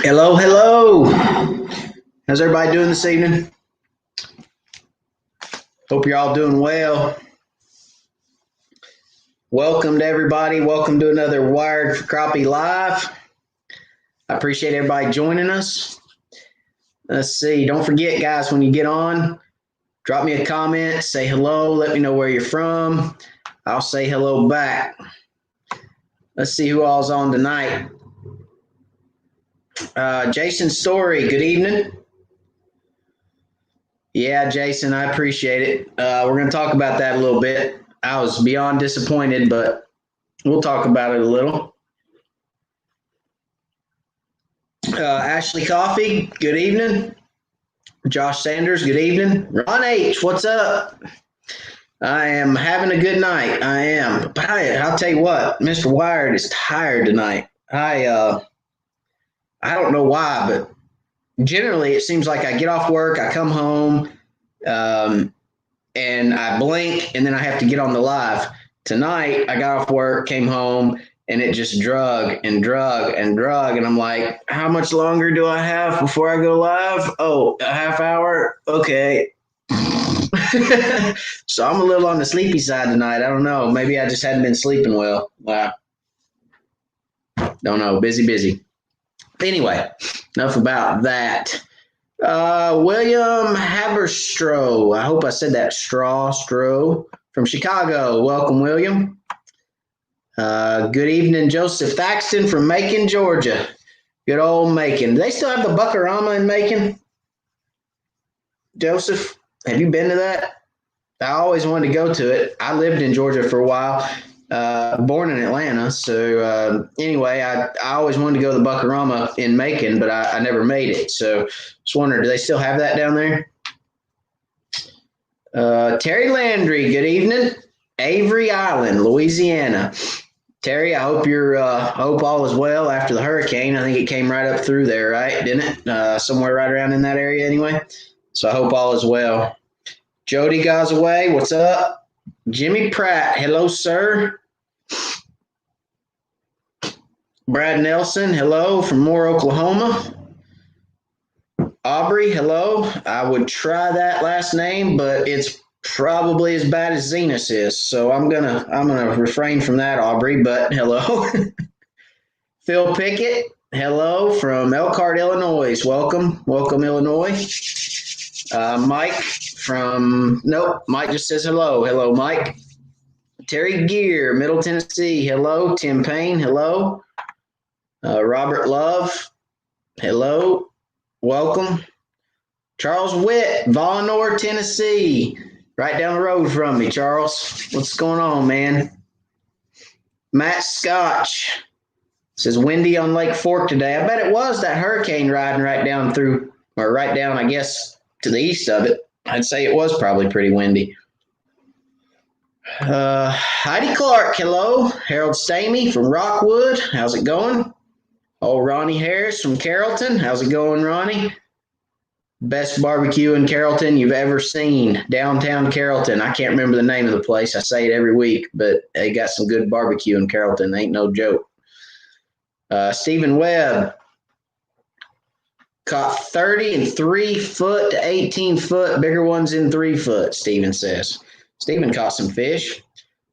Hello, hello. How's everybody doing this evening? Hope you're all doing well. Welcome to everybody. Welcome to another Wired for Crappie Live. I appreciate everybody joining us. Let's see. Don't forget, guys, when you get on, drop me a comment, say hello, let me know where you're from. I'll say hello back. Let's see who all's on tonight. Jason Story, good evening. Yeah, Jason, I appreciate it. We're going to talk about that a little bit. I was beyond disappointed, but we'll talk about it a little. Ashley Coffee, good evening. Josh Sanders, good evening. Ron H, what's up? I am having a good night. I am. But I'll tell you what, Mr. Wired is tired tonight. I don't know why, but generally it seems like I get off work, I come home, and I blink, and then I have to get on the live. Tonight, I got off work, came home, and it just drug and drug and drug. And I'm like, how much longer do I have before I go live? Oh, a half hour? Okay. So I'm a little on the sleepy side tonight. I don't know. Maybe I just hadn't been sleeping well. Don't know. Busy. Anyway, enough about that. William Haberstroh. I hope I said that. Stro from Chicago. Welcome, William. Good evening, Joseph Thaxton from Macon, Georgia. Good old Macon. Do they still have the Buckarama in Macon? Joseph, have you been to that? I always wanted to go to it. I lived in Georgia for a while, born in Atlanta. So anyway, I always wanted to go to the Buckarama in Macon, but I never made it. So just wondered, do they still have that down there? Terry Landry, good evening. Avery Island, Louisiana. Terry, I hope hope all is well after the hurricane. I think it came right up through there, right? Didn't it? Somewhere right around in that area anyway. So I hope all is well. Jody Gosaway, what's up? Jimmy Pratt, hello, sir. Brad Nelson, hello from Moore, Oklahoma. Aubrey, hello. I would try that last name, but it's probably as bad as Zenas is. So I'm gonna refrain from that, Aubrey, but hello. Phil Pickett, hello from Elkhart, Illinois. Welcome, Illinois. Mike Mike just says hello. Hello, Mike. Terry Gear, Middle Tennessee. Hello. Tim Payne, hello. Robert Love, hello. Welcome. Charles Witt, Vonore, Tennessee. Right down the road from me, Charles. What's going on, man? Matt Scotch says windy on Lake Fork today. I bet it was that hurricane riding right down, I guess, to the east of it. I'd say it was probably pretty windy. Heidi Clark, hello. Harold Stamey from Rockwood. How's it going? Oh, Ronnie Harris from Carrollton. How's it going, Ronnie? Best barbecue in Carrollton you've ever seen. Downtown Carrollton. I can't remember the name of the place. I say it every week, but they got some good barbecue in Carrollton. Ain't no joke. Stephen Webb caught 30 and 3 foot to 18 foot. Bigger ones in 3 foot, Stephen says. Stephen caught some fish.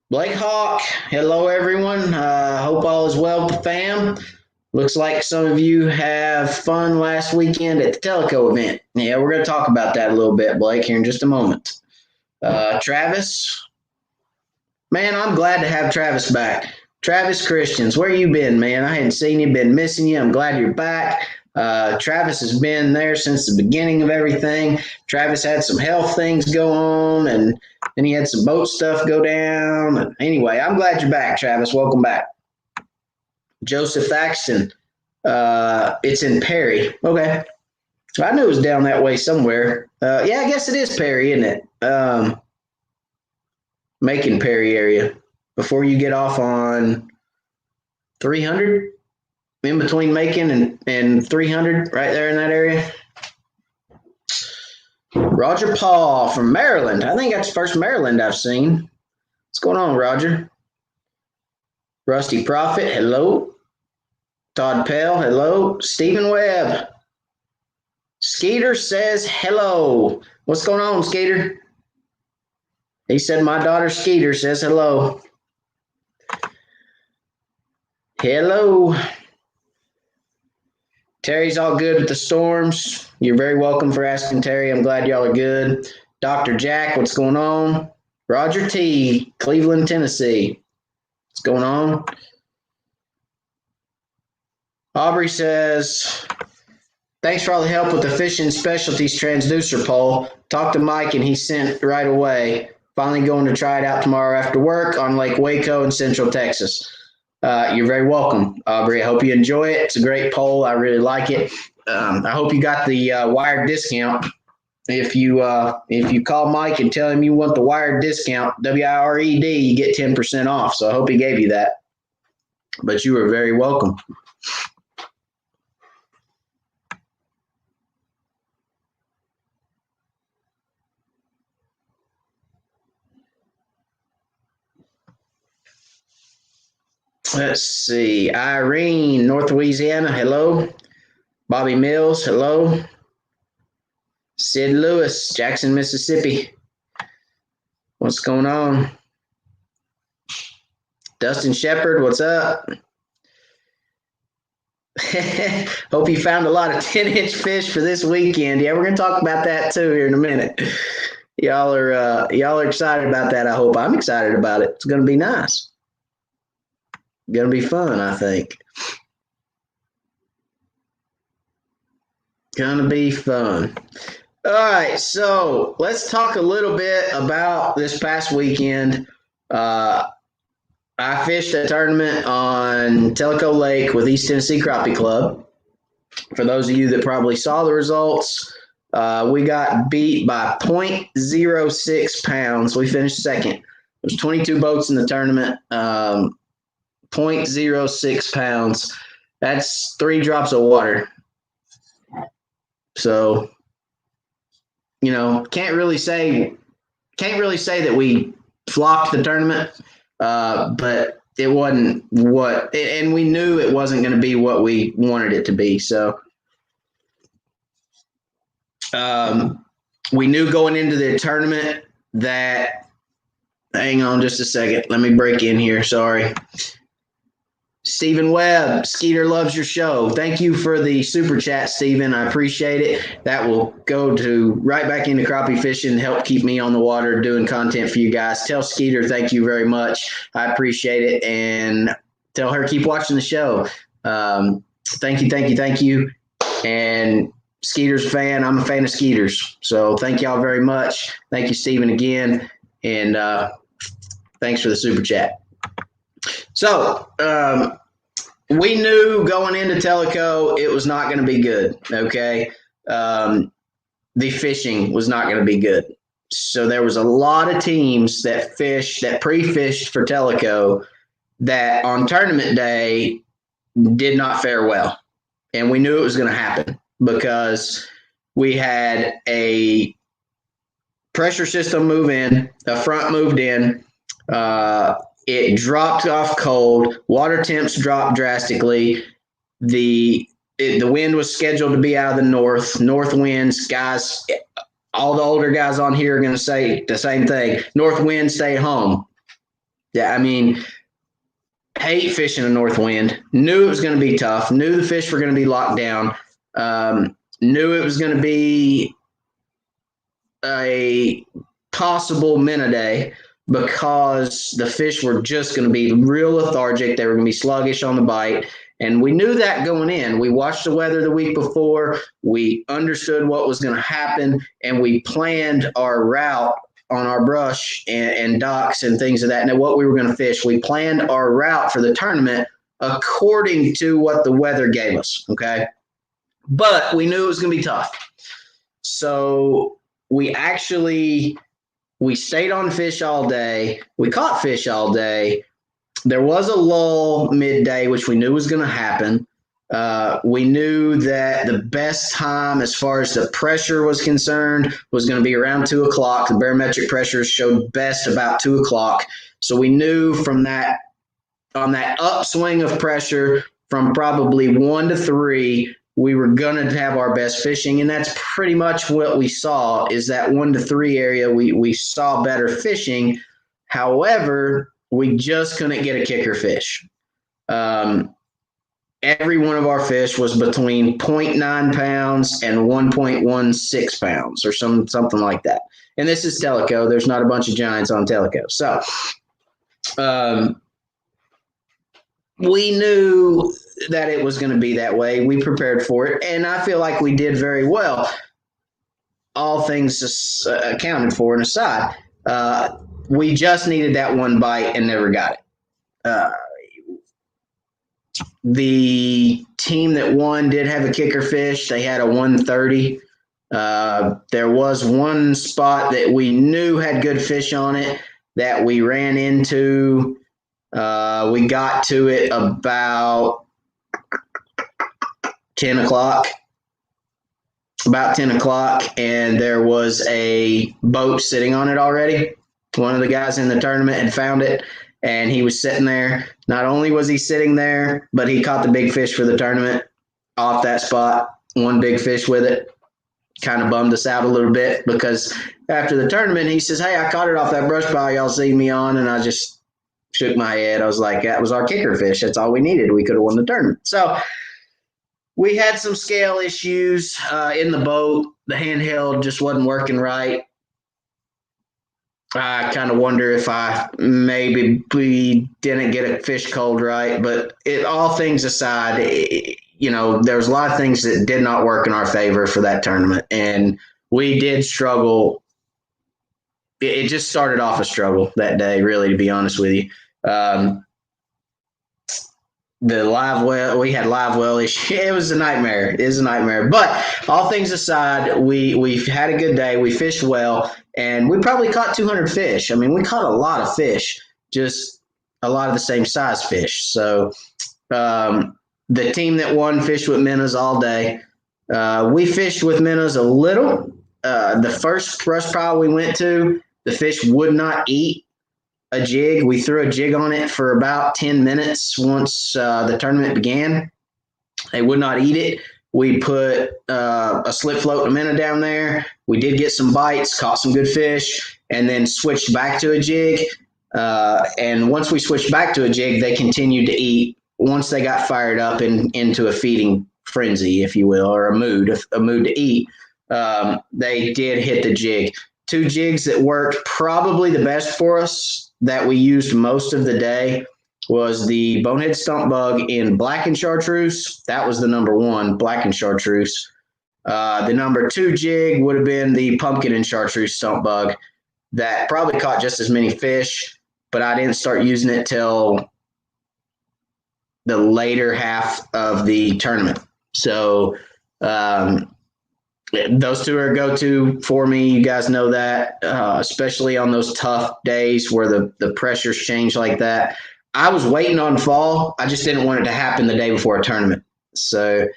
Blake Hawk. Hello, everyone. Hope all is well with the fam. Looks like some of you have fun last weekend at the Teleco event. Yeah, we're going to talk about that a little bit, Blake, here in just a moment. Travis. Man, I'm glad to have Travis back. Travis Christians, where you been, man? I hadn't seen you, been missing you. I'm glad you're back. Travis has been there since the beginning of everything. Travis had some health things go on, and then he had some boat stuff go down. Anyway, I'm glad you're back, Travis. Welcome back. Joseph Thaxton, it's in Perry. Okay. So I knew it was down that way somewhere. Yeah, I guess it is Perry, isn't it? Macon, Perry area. Before you get off on 300, in between Macon and 300, right there in that area. Roger Paul from Maryland. I think that's the first Maryland I've seen. What's going on, Roger? Rusty Prophet, hello. Todd Pell, hello. Stephen Webb. Skeeter says hello. What's going on, Skeeter? He said my daughter Skeeter says hello. Hello. Terry's all good with the storms. You're very welcome for asking, Terry. I'm glad y'all are good. Dr. Jack, what's going on? Roger T, Cleveland, Tennessee. What's going on? Aubrey says, thanks for all the help with the fishing specialties transducer poll. Talked to Mike and he sent right away. Finally going to try it out tomorrow after work on Lake Waco in Central Texas. You're very welcome, Aubrey. I hope you enjoy it. It's a great poll. I really like it. I hope you got the wired discount. If you call Mike and tell him you want the wired discount, WIRED, you get 10% off. So I hope he gave you that. But you are very welcome. Let's see. Irene, North Louisiana, hello. Bobby Mills, hello. Sid Lewis, Jackson, Mississippi. What's going on? Dustin Shepard, what's up? Hope you found a lot of 10-inch fish for this weekend. Yeah, we're going to talk about that too here in a minute. Y'all are excited about that, I hope. I'm excited about it. It's going to be nice. Going to be fun, I think. Going to be fun. All right, so let's talk a little bit about this past weekend. I fished a tournament on Tellico Lake with East Tennessee Crappie Club. For those of you that probably saw the results, we got beat by 0.06 pounds. We finished second. There's 22 boats in the tournament. 0.06 pounds. That's 3 drops of water. So, can't really say that we flopped the tournament, but it wasn't and we knew it wasn't going to be what we wanted it to be. So, we knew going into the tournament that, hang on just a second. Let me break in here. Sorry. Stephen Webb, Skeeter loves your show. Thank you for the super chat, Stephen. I appreciate it. That will go right back into crappie fishing, help keep me on the water doing content for you guys. Tell Skeeter thank you very much. I appreciate it. And tell her keep watching the show. Thank you. And Skeeter's a fan. I'm a fan of Skeeter's. So thank y'all very much. Thank you, Stephen, again. And thanks for the super chat. So we knew going into Tellico it was not going to be good, okay? The fishing was not going to be good. So there was a lot of teams that pre-fished for Tellico that on tournament day did not fare well. And we knew it was going to happen because we had a pressure system move in, a front moved in, it dropped off cold. Water temps dropped drastically. The wind was scheduled to be out of the north winds. Guys, all the older guys on here are going to say the same thing. North wind, stay home. Yeah, I mean, hate fishing a north wind. Knew it was going to be tough. Knew the fish were going to be locked down. Knew it was going to be a possible minute day, because the fish were just going to be real lethargic. They were going to be sluggish on the bite. And we knew that going in. We watched the weather the week before. We understood what was going to happen, and we planned our route on our brush and docks and things of that. And what we were going to fish. We planned our route for the tournament according to what the weather gave us, okay? But we knew it was going to be tough. So we stayed on fish all day. We caught fish all day. There was a lull midday, which we knew was going to happen. We knew that the best time as far as the pressure was concerned was going to be around 2 o'clock. The barometric pressure showed best about 2 o'clock. So we knew from that, on that upswing of pressure from probably 1 to 3, we were going to have our best fishing. And that's pretty much what we saw, is that 1 to 3 area. We saw better fishing. However, we just couldn't get a kicker fish. Every one of our fish was between 0.9 pounds and 1.16 pounds or something like that. And this is Teleco. There's not a bunch of giants on Teleco. So we knew that it was going to be that way. We prepared for it. And I feel like we did very well, all things accounted for and aside. We just needed that one bite and never got it. The team that won did have a kicker fish. They had a 130. There was one spot that we knew had good fish on it that we ran into. We got to it about 10 o'clock. About 10 o'clock, and there was a boat sitting on it already. One of the guys in the tournament had found it, and he was sitting there. Not only was he sitting there, but he caught the big fish for the tournament off that spot. One big fish with it. Kind of bummed us out a little bit, because after the tournament, he says, "Hey, I caught it off that brush pile y'all see me on," and I just shook my head. I was like, that was our kicker fish. That's all we needed. We could have won the tournament. So we had some scale issues in the boat. The handheld just wasn't working right. I kind of wonder if we didn't get a fish cold right, but all things aside, there was a lot of things that did not work in our favor for that tournament, and we did struggle. It just started off a struggle that day, really, to be honest with you. The live well, we had live well issue. It was a nightmare. It is a nightmare. But all things aside, we've had a good day. We fished well, and we probably caught 200 fish. I mean, we caught a lot of fish, just a lot of the same size fish. So the team that won fished with minnows all day. We fished with minnows a little. The first brush pile we went to, the fish would not eat a jig. We threw a jig on it for about 10 minutes once the tournament began. They would not eat it. We put a slip float and a minnow down there. We did get some bites, caught some good fish, and then switched back to a jig. And once we switched back to a jig, they continued to eat once they got fired up into a feeding frenzy, if you will, or a mood to eat. They did hit the jig. 2 jigs that worked probably the best for us that we used most of the day was the bonehead stump bug in black and chartreuse. That was the number 1, black and chartreuse. The number 2 jig would have been the pumpkin and chartreuse stump bug. That probably caught just as many fish, but I didn't start using it till the later half of the tournament. So those 2 are a go-to for me. You guys know that, especially on those tough days where the pressures change like that. I was waiting on fall. I just didn't want it to happen the day before a tournament. So,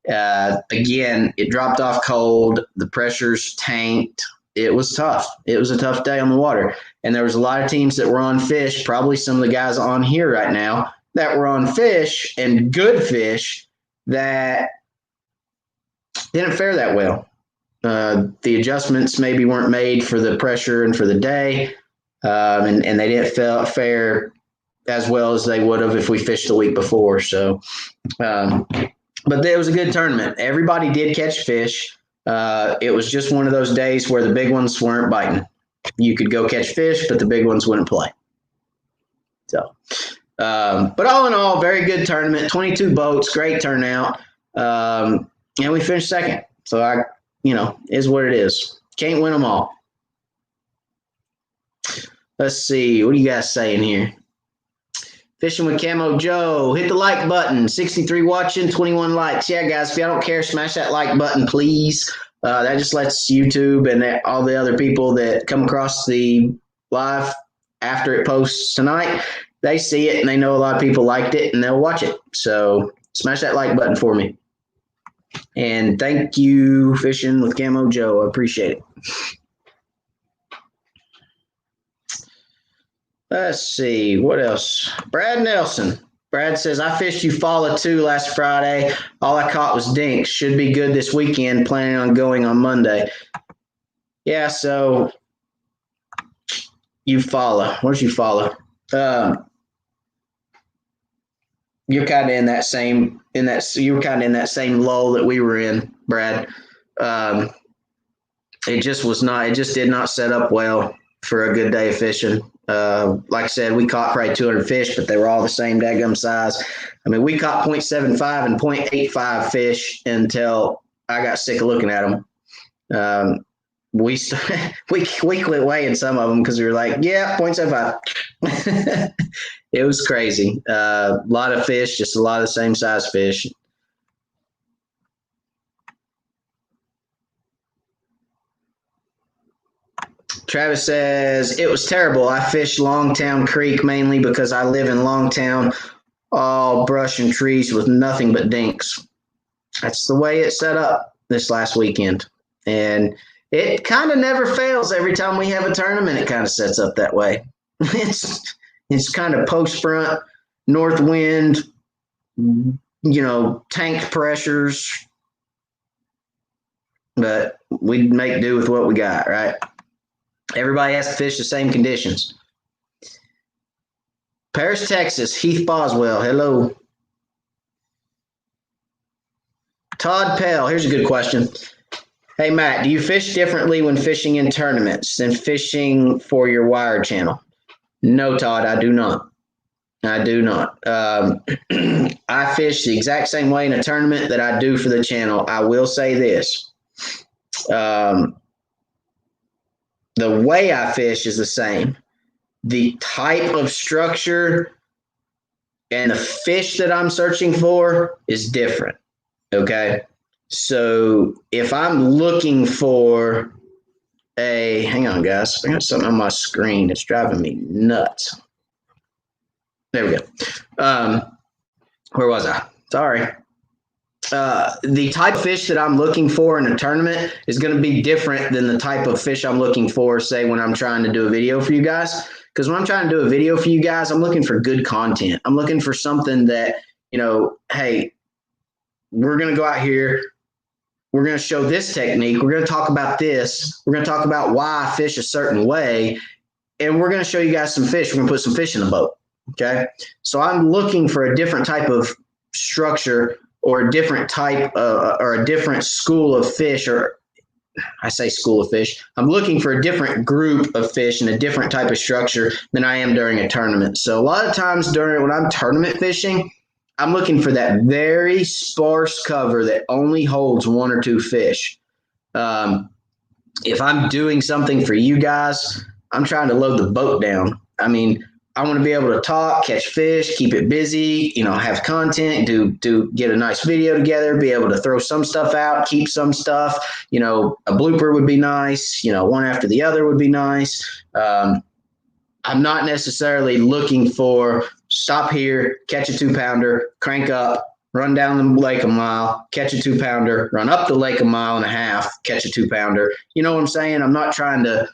again, it dropped off cold. The pressures tanked. It was tough. It was a tough day on the water. And there was a lot of teams that were on fish, probably some of the guys on here right now, that were on fish and good fish that didn't fare that well. The adjustments maybe weren't made for the pressure and for the day, and they didn't fare as well as they would have if we fished the week before. So, but it was a good tournament. Everybody did catch fish. It was just one of those days where the big ones weren't biting. You could go catch fish, but the big ones wouldn't play. So, but all in all, very good tournament. 22 boats, great turnout. And we finished second. So is what it is. Can't win them all. Let's see. What are you guys saying here? Fishing with Camo Joe. Hit the like button. 63 watching, 21 likes. Yeah, guys, if y'all don't care, smash that like button, please. That just lets YouTube and all the other people that come across the live after it posts tonight, they see it and they know a lot of people liked it and they'll watch it. So smash that like button for me. And thank you, Fishing with Camo Joe. I appreciate it. Let's see. What else? Brad Nelson. Brad says, I fished Eufaula too last Friday. All I caught was dinks. Should be good this weekend. Planning on going on Monday. Yeah, so Eufaula. Where's Eufaula? You're kind of in that same you were kind of in that same lull that we were in, Brad. It just did not set up well for a good day of fishing. Like I said, we caught probably 200 fish, but they were all the same daggum size. I mean, we caught 0.75 and 0.85 fish until I got sick of looking at them. We quit weighing some of them because we were like, yeah, 0.75. It was crazy. A lot of fish, just a lot of the same size fish. Travis says, it was terrible. I fished Longtown Creek mainly because I live in Longtown, all brush and trees with nothing but dinks. That's the way it's set up this last weekend. And it kind of never fails. Every time we have a tournament, it kind of sets up that way. It's kind of post front, north wind, tank pressures. But we make do with what we got, right? Everybody has to fish the same conditions. Paris, Texas, Heath Boswell, hello. Todd Pell, here's a good question. Hey, Matt, do you fish differently when fishing in tournaments than fishing for your wire channel? No, Todd, I do not. I do not. I fish the exact same way in a tournament that I do for the channel. I will say this. The way I fish is the same. The type of structure and the fish that I'm searching for is different. Okay. So if I'm looking for hang on, guys. I got something on my screen that's driving me nuts. There we go. Where was I? Sorry. The type of fish that I'm looking for in a tournament is going to be different than the type of fish I'm looking for, say, when I'm trying to do a video for you guys. Because when I'm trying to do a video for you guys, I'm looking for good content. I'm looking for something that, hey, we're going to go out here. We're going to show this technique. We're going to talk about this. We're going to talk about why I fish a certain way. And we're going to show you guys some fish. We're going to put some fish in the boat. Okay. So I'm looking for a different type of structure or a different type or a different school of fish, or I say school of fish. I'm looking for a different group of fish and a different type of structure than I am during a tournament. So a lot of times when I'm tournament fishing, I'm looking for that very sparse cover that only holds one or two fish. If I'm doing something for you guys, I'm trying to load the boat down. I mean, I want to be able to talk, catch fish, keep it busy, have content, get a nice video together, be able to throw some stuff out, keep some stuff, a blooper would be nice, one after the other would be nice. I'm not necessarily looking for stop here, catch a 2-pounder, crank up, run down the lake a mile, catch a 2-pounder, run up the lake a mile and a half, catch a 2-pounder. You know what I'm saying? I'm not trying to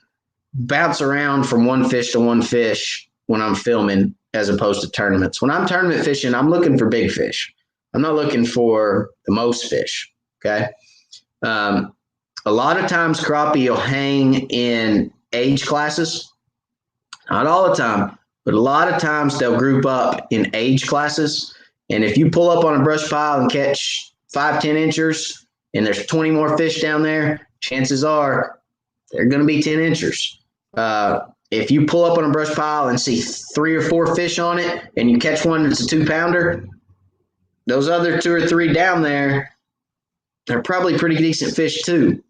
bounce around from one fish to one fish when I'm filming as opposed to tournaments. When I'm tournament fishing, I'm looking for big fish. I'm not looking for the most fish, okay? A lot of times crappie will hang in age classes. Not all the time, but a lot of times they'll group up in age classes. And if you pull up on a brush pile and catch 5-10 inchers and there's 20 more fish down there, chances are they're going to be 10 inchers. If you pull up on a brush pile and see 3 or 4 fish on it and you catch one that's a 2-pounder, those other 2 or 3 down there are probably pretty decent fish too.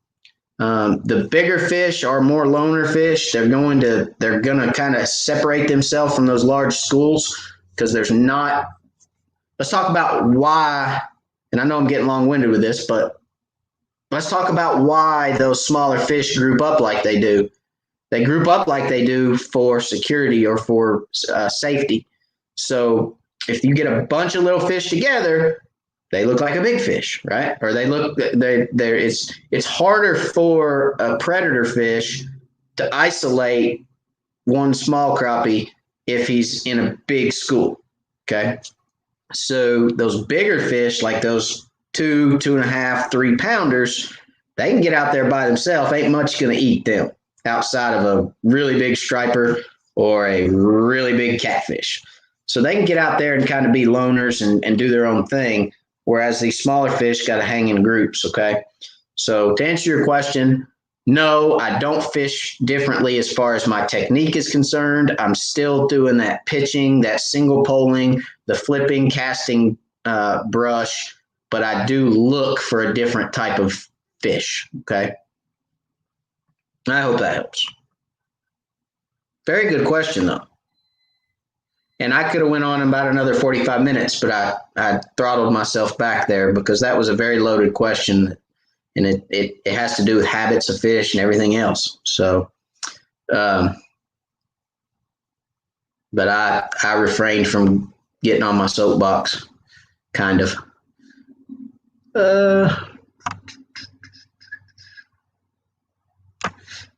The bigger fish are more loner fish. They're going to kind of separate themselves from those large schools because there's not. Let's talk about why, and I know I'm getting long-winded with this, but let's talk about why those smaller fish group up like they do. They group up like they do for security or for safety. So if you get a bunch of little fish together, they look like a big fish, right? Or it's harder for a predator fish to isolate one small crappie if he's in a big school, okay? So those bigger fish, like those 2.5, 3 pounders, they can get out there by themselves. Ain't much going to eat them outside of a really big striper or a really big catfish. So they can get out there and kind of be loners and do their own thing, whereas these smaller fish got to hang in groups, okay? So to answer your question, no, I don't fish differently as far as my technique is concerned. I'm still doing that pitching, that single poling, the flipping, casting brush, but I do look for a different type of fish, okay? I hope that helps. Very good question, though. And I could have went on about another 45 minutes, but I throttled myself back there because that was a very loaded question, and it has to do with habits of fish and everything else. So, but I refrained from getting on my soapbox, kind of.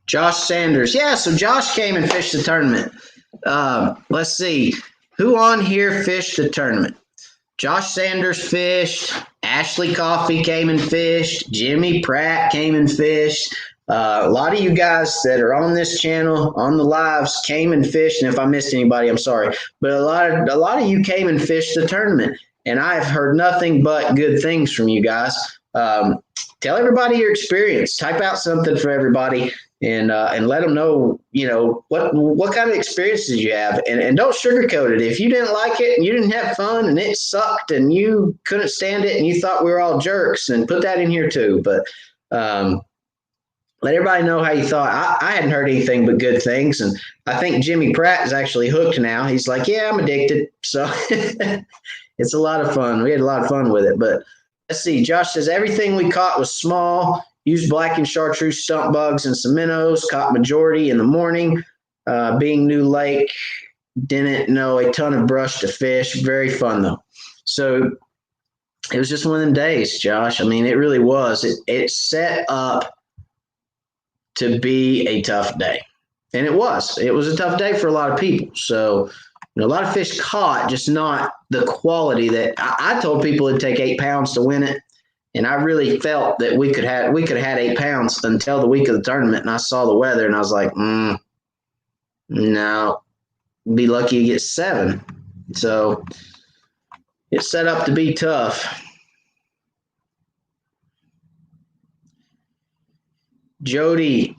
Josh Sanders. Yeah, so Josh came and fished the tournament. Let's see. Who on here fished the tournament? Josh Sanders fished. Ashley Coffey came and fished. Jimmy Pratt came and fished. A lot of you guys that are on this channel, on the lives, came and fished. And if I missed anybody, I'm sorry. But a lot of you came and fished the tournament. And I've heard nothing but good things from you guys. Tell everybody your experience. Type out something for everybody. And let them know, what kind of experiences you have, and don't sugarcoat it. If you didn't like it and you didn't have fun and it sucked and you couldn't stand it and you thought we were all jerks, and put that in here too. But let everybody know how you thought. I hadn't heard anything but good things, and I think Jimmy Pratt is actually hooked now. He's like, yeah, I'm addicted. So it's a lot of fun. We had a lot of fun with it. But let's see. Josh says everything we caught was small. Used black and chartreuse stump bugs and some minnows, caught majority in the morning. Being new lake, didn't know a ton of brush to fish. Very fun, though. So it was just one of them days, Josh. I mean, it really was. It set up to be a tough day. And it was. It was a tough day for a lot of people. So a lot of fish caught, just not the quality that I told people it'd take 8 pounds to win it. And I really felt that we could have had 8 pounds until the week of the tournament. And I saw the weather and I was like, no, be lucky you get 7. So it's set up to be tough. Jody,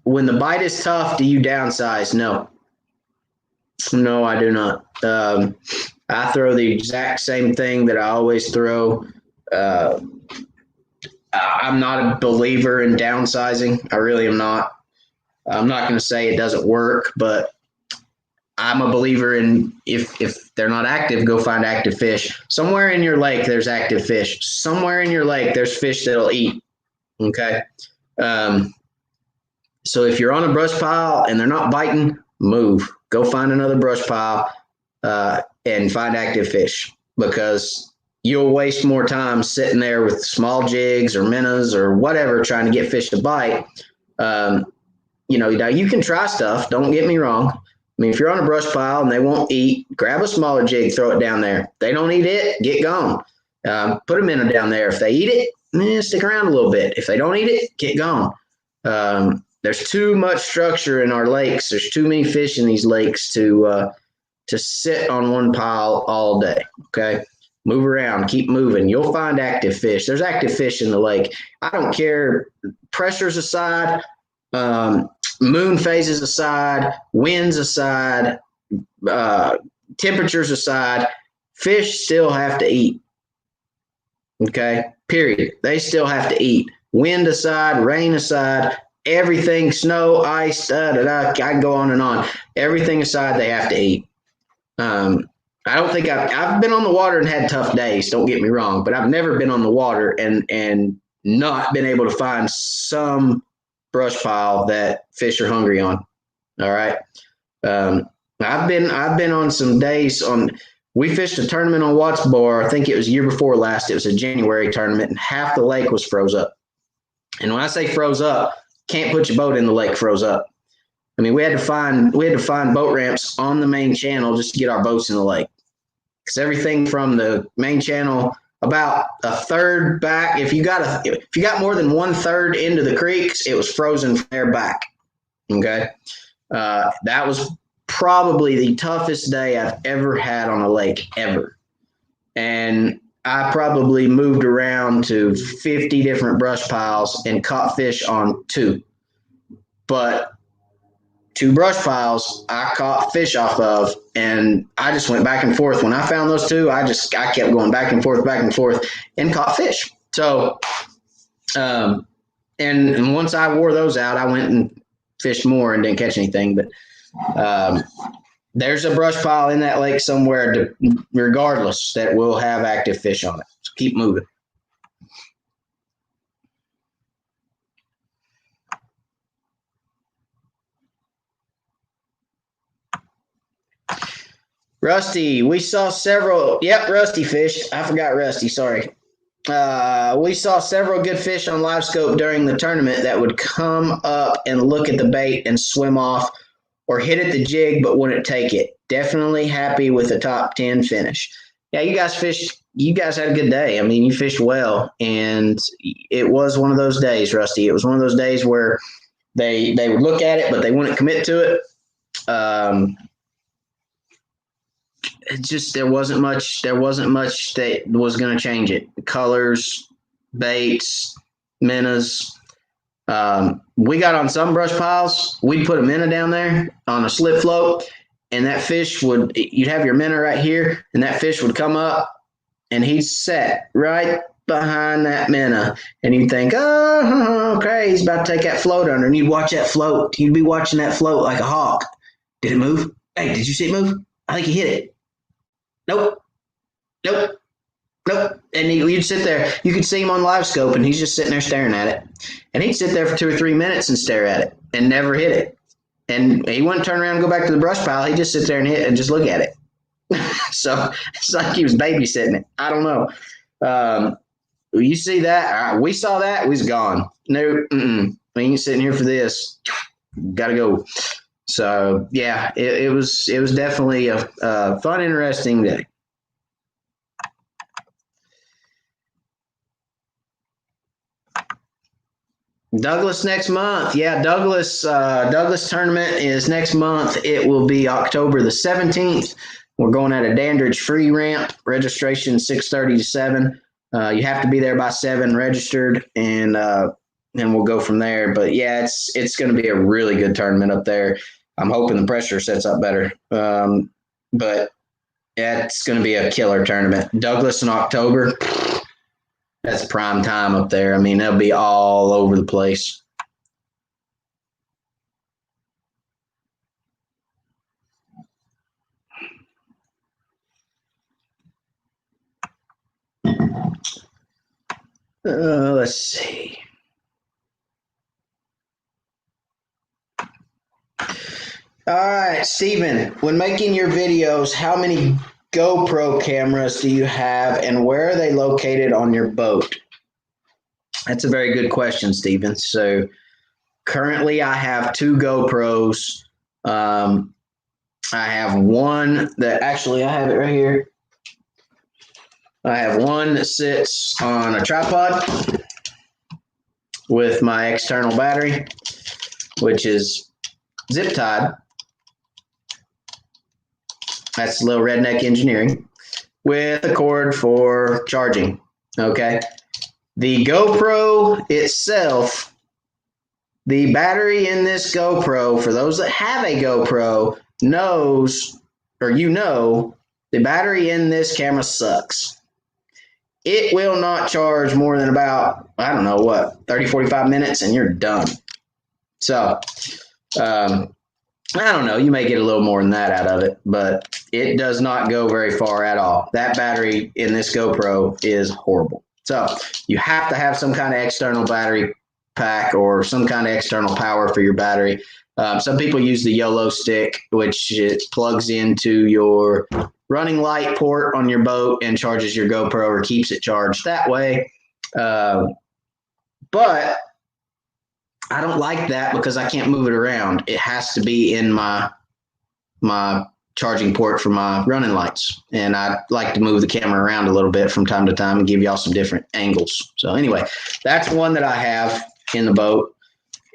when the bite is tough, do you downsize? No, I do not. I throw the exact same thing that I always throw. I'm not a believer in downsizing. I really am not. I'm not going to say it doesn't work, but I'm a believer in if they're not active, go find active fish. Somewhere in your lake, there's active fish. Somewhere in your lake, there's fish that'll eat. Okay. So if you're on a brush pile and they're not biting, move. Go find another brush pile and find active fish, because you'll waste more time sitting there with small jigs or minnows or whatever trying to get fish to bite. Now you can try stuff. Don't get me wrong. I mean, if you're on a brush pile and they won't eat, grab a smaller jig, throw it down there. If they don't eat it, get gone. Put a minnow down there. If they eat it, stick around a little bit. If they don't eat it, get gone. There's too much structure in our lakes. There's too many fish in these lakes to sit on one pile all day. Okay. Move around, keep moving. You'll find active fish. There's active fish in the lake. I don't care. Pressures aside, moon phases aside, winds aside, temperatures aside, fish still have to eat. Okay, period. They still have to eat. Wind aside, rain aside, everything, snow, ice, I can go on and on. Everything aside, they have to eat. I don't think I've been on the water and had tough days. Don't get me wrong, but I've never been on the water and not been able to find some brush pile that fish are hungry on. All right. I've been on some days we fished a tournament on Watts Bar. I think it was year before last. It was a January tournament and half the lake was froze up. And when I say froze up, can't put your boat in the lake froze up. I mean, we had to find boat ramps on the main channel just to get our boats in the lake. because everything from the main channel about a third back, if you got more than 1/3 into the creeks, it was frozen from there back. Okay, that was probably the toughest day I've ever had on a lake ever, and I probably moved around to 50 different brush piles and caught fish on 2. But 2 brush piles I caught fish off of, and I just went back and forth. When I found those 2, I kept going back and forth, and caught fish. So, and once I wore those out, I went and fished more and didn't catch anything. But there's a brush pile in that lake somewhere, regardless, that will have active fish on it. So keep moving. Rusty, we saw several. Yep, Rusty fished. I forgot Rusty. Sorry. We saw several good fish on live scope during the tournament that would come up and look at the bait and swim off or hit at the jig but wouldn't take it. Definitely happy with the top 10 finish. Yeah, you guys fished. You guys had a good day. I mean, you fished well, and it was one of those days, Rusty. It was one of those days where they would look at it but they wouldn't commit to it. It just there wasn't much that was going to change it. Colors, baits, minnows. We got on some brush piles. We'd put a minnow down there on a slip float, and that fish you'd have your minnow right here, and that fish would come up, and he'd set right behind that minnow, and you'd think, oh, okay, he's about to take that float under, and you'd watch that float. You'd be watching that float like a hawk. Did it move? Hey, did you see it move? I think he hit it. Nope. And you'd sit there. You could see him on live scope, and he's just sitting there staring at it. And he'd sit there for 2 or 3 minutes and stare at it and never hit it. And he wouldn't turn around and go back to the brush pile. He'd just sit there and hit and just look at it. So it's like he was babysitting it. I don't know. You see that? We saw that. We was gone. No, we ain't sitting here for this. Got to go. So yeah, it was definitely a fun, interesting day. Douglas next month. Yeah, Douglas tournament is next month. It will be October the 17th. We're going at a Dandridge free ramp. Registration 6:30 to 7. You have to be there by 7 registered, and we'll go from there. But yeah, it's going to be a really good tournament up there. I'm hoping the pressure sets up better. But yeah, it's going to be a killer tournament. Douglas in October. That's prime time up there. I mean, they'll be all over the place. Let's see. All right, Steven, when making your videos, how many GoPro cameras do you have, and where are they located on your boat? That's a very good question, Steven. So currently I have 2 GoPros. I have one that actually I have it right here. I have one that sits on a tripod with my external battery, which is zip tied. That's Little Redneck Engineering, with a cord for charging. Okay. The GoPro itself, the battery in this GoPro, for those that have a GoPro, knows, or the battery in this camera sucks. It will not charge more than about, 30-45 minutes, and you're done. So, I don't know. You may get a little more than that out of it, but it does not go very far at all. That battery in this GoPro is horrible. So you have to have some kind of external battery pack or some kind of external power for your battery. Some people use the YOLO stick, which it plugs into your running light port on your boat and charges your GoPro or keeps it charged that way. But I don't like that because I can't move it around. It has to be in my charging port for my running lights. And I like to move the camera around a little bit from time to time and give y'all some different angles. So anyway, that's one that I have in the boat.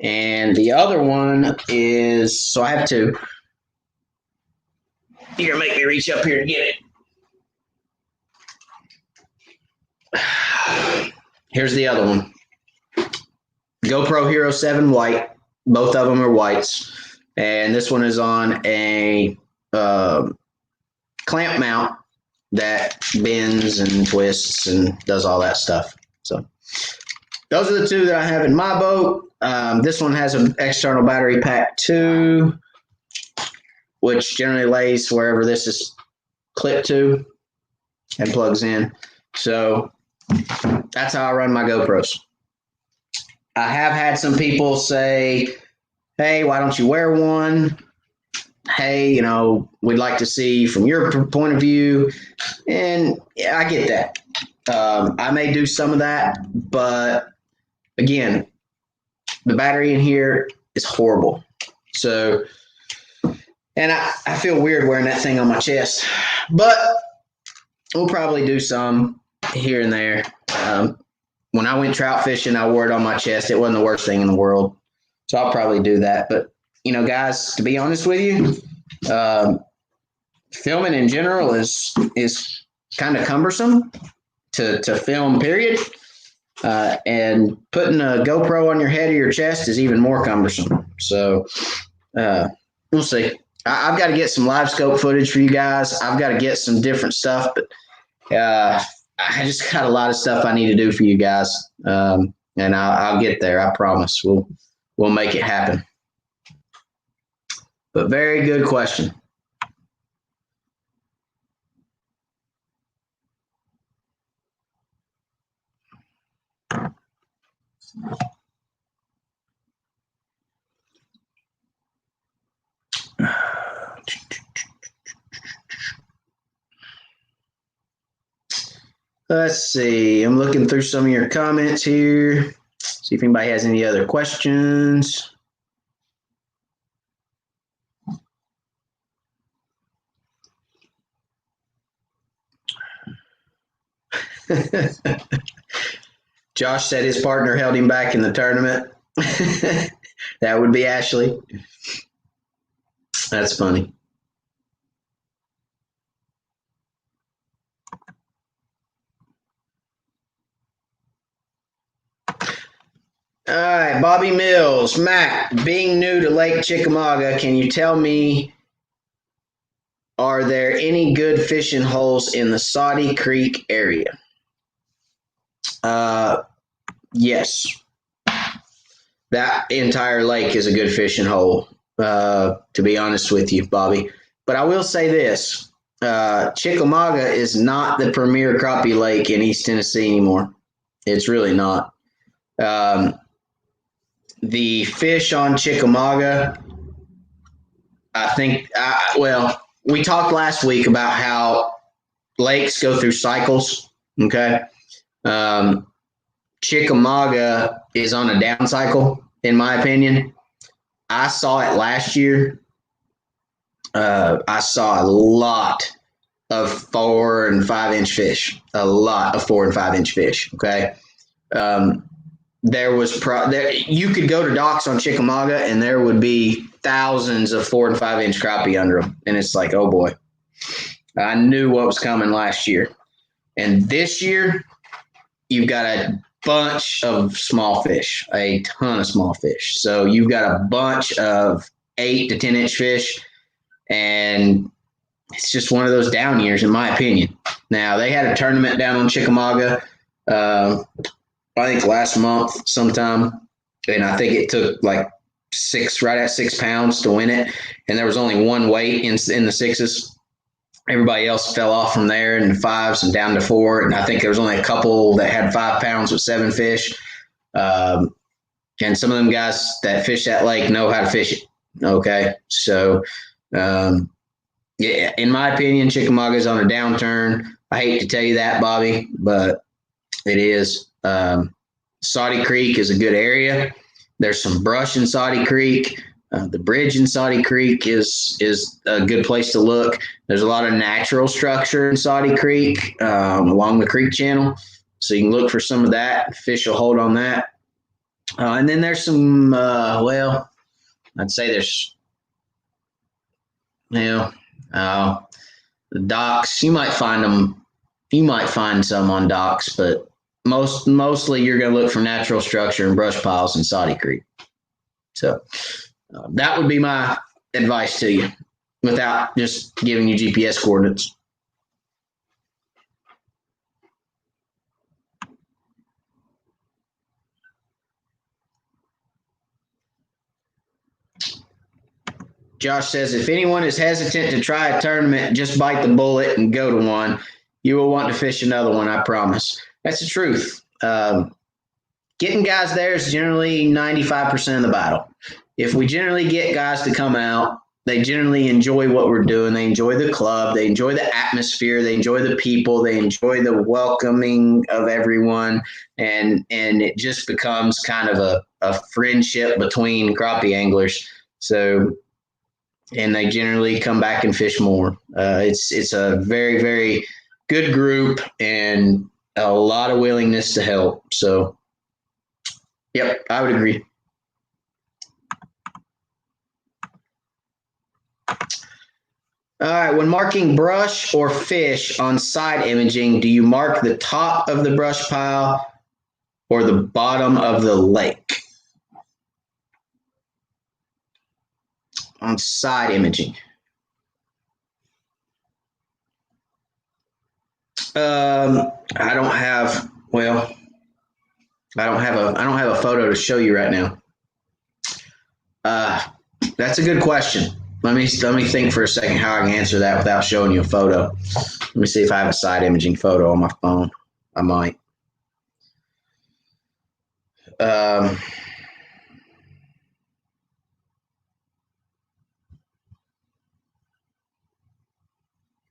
And the other one is, so I have two. You're going to make me reach up here to get it. Here's the other one. GoPro Hero 7 white. Both of them are whites. And this one is on a clamp mount that bends and twists and does all that stuff. So those are the two that I have in my boat. This one has an external battery pack too, which generally lays wherever this is clipped to and plugs in. So that's how I run my GoPros. I have had some people say, hey, why don't you wear one? Hey, you know, we'd like to see from your point of view. And yeah, I get that. I may do some of that, but again, the battery in here is horrible. So, and I feel weird wearing that thing on my chest, but we'll probably do some here and there. When I went trout fishing, I wore it on my chest. It wasn't the worst thing in the world. So I'll probably do that. But, you know, guys, to be honest with you, filming in general is kind of cumbersome to film, period. And putting a GoPro on your head or your chest is even more cumbersome. So we'll see. I've got to get some live scope footage for you guys. I've got to get some different stuff, but I just got a lot of stuff I need to do for you guys. And I'll get there. I promise. We'll make it happen. But very good question. Let's see. I'm looking through some of your comments here. See if anybody has any other questions. Josh said his partner held him back in the tournament. That would be Ashley. That's funny. All right, Bobby Mills. Mac, being new to Lake Chickamauga, can you tell me, are there any good fishing holes in the Saudi Creek area? Yes. That entire lake is a good fishing hole, to be honest with you, Bobby. But I will say this. Chickamauga is not the premier crappie lake in East Tennessee anymore. It's really not. The fish on Chickamauga, I think, we talked last week about how lakes go through cycles, okay? Chickamauga is on a down cycle, in my opinion. I saw it last year. I saw a lot of 4 and 5 inch fish, a lot of 4 and 5 inch fish, okay? There was you could go to docks on Chickamauga and there would be thousands of 4 and 5 inch crappie under them. And it's like, oh boy, I knew what was coming last year. And this year, you've got a bunch of small fish, a ton of small fish. So you've got a bunch of 8 to 10 inch fish. And it's just one of those down years, in my opinion. Now, they had a tournament down on Chickamauga, I think last month sometime, and I think it took like right at 6 pounds to win it, and there was only one weight in the 6s. Everybody else fell off from there in the 5s and down to 4, and I think there was only a couple that had 5 pounds with 7 fish. And some of them guys that fish that lake know how to fish it. Okay, so yeah, in my opinion, Chickamauga is on a downturn. I hate to tell you that, Bobby, but it is. Saudi Creek is a good area. There's some brush in Saudi Creek. The bridge in Saudi Creek is a good place to look. There's a lot of natural structure in Saudi Creek along the creek channel, so you can look for some of that. Fish will hold on that. And then there's some, well, I'd say there's, the docks. You might find them. You might find some on docks, but mostly you're going to look for natural structure and brush piles in Saudi Creek. So that would be my advice to you without just giving you GPS coordinates. Josh says, if anyone is hesitant to try a tournament, just bite the bullet and go to one. You will want to fish another one, I promise. That's the truth. Getting guys there is generally 95% of the battle. If we generally get guys to come out, they generally enjoy what we're doing. They enjoy the club. They enjoy the atmosphere. They enjoy the people. They enjoy the welcoming of everyone. And it just becomes kind of a friendship between crappie anglers. So, and they generally come back and fish more. It's a very, very good group and a lot of willingness to help. So, yep, I would agree. All right, when marking brush or fish on side imaging, do you mark the top of the brush pile or the bottom of the lake? On side imaging. I don't have a photo to show you right now. That's a good question. Let me think for a second how I can answer that without showing you a photo. Let me see if I have a side imaging photo on my phone. I might.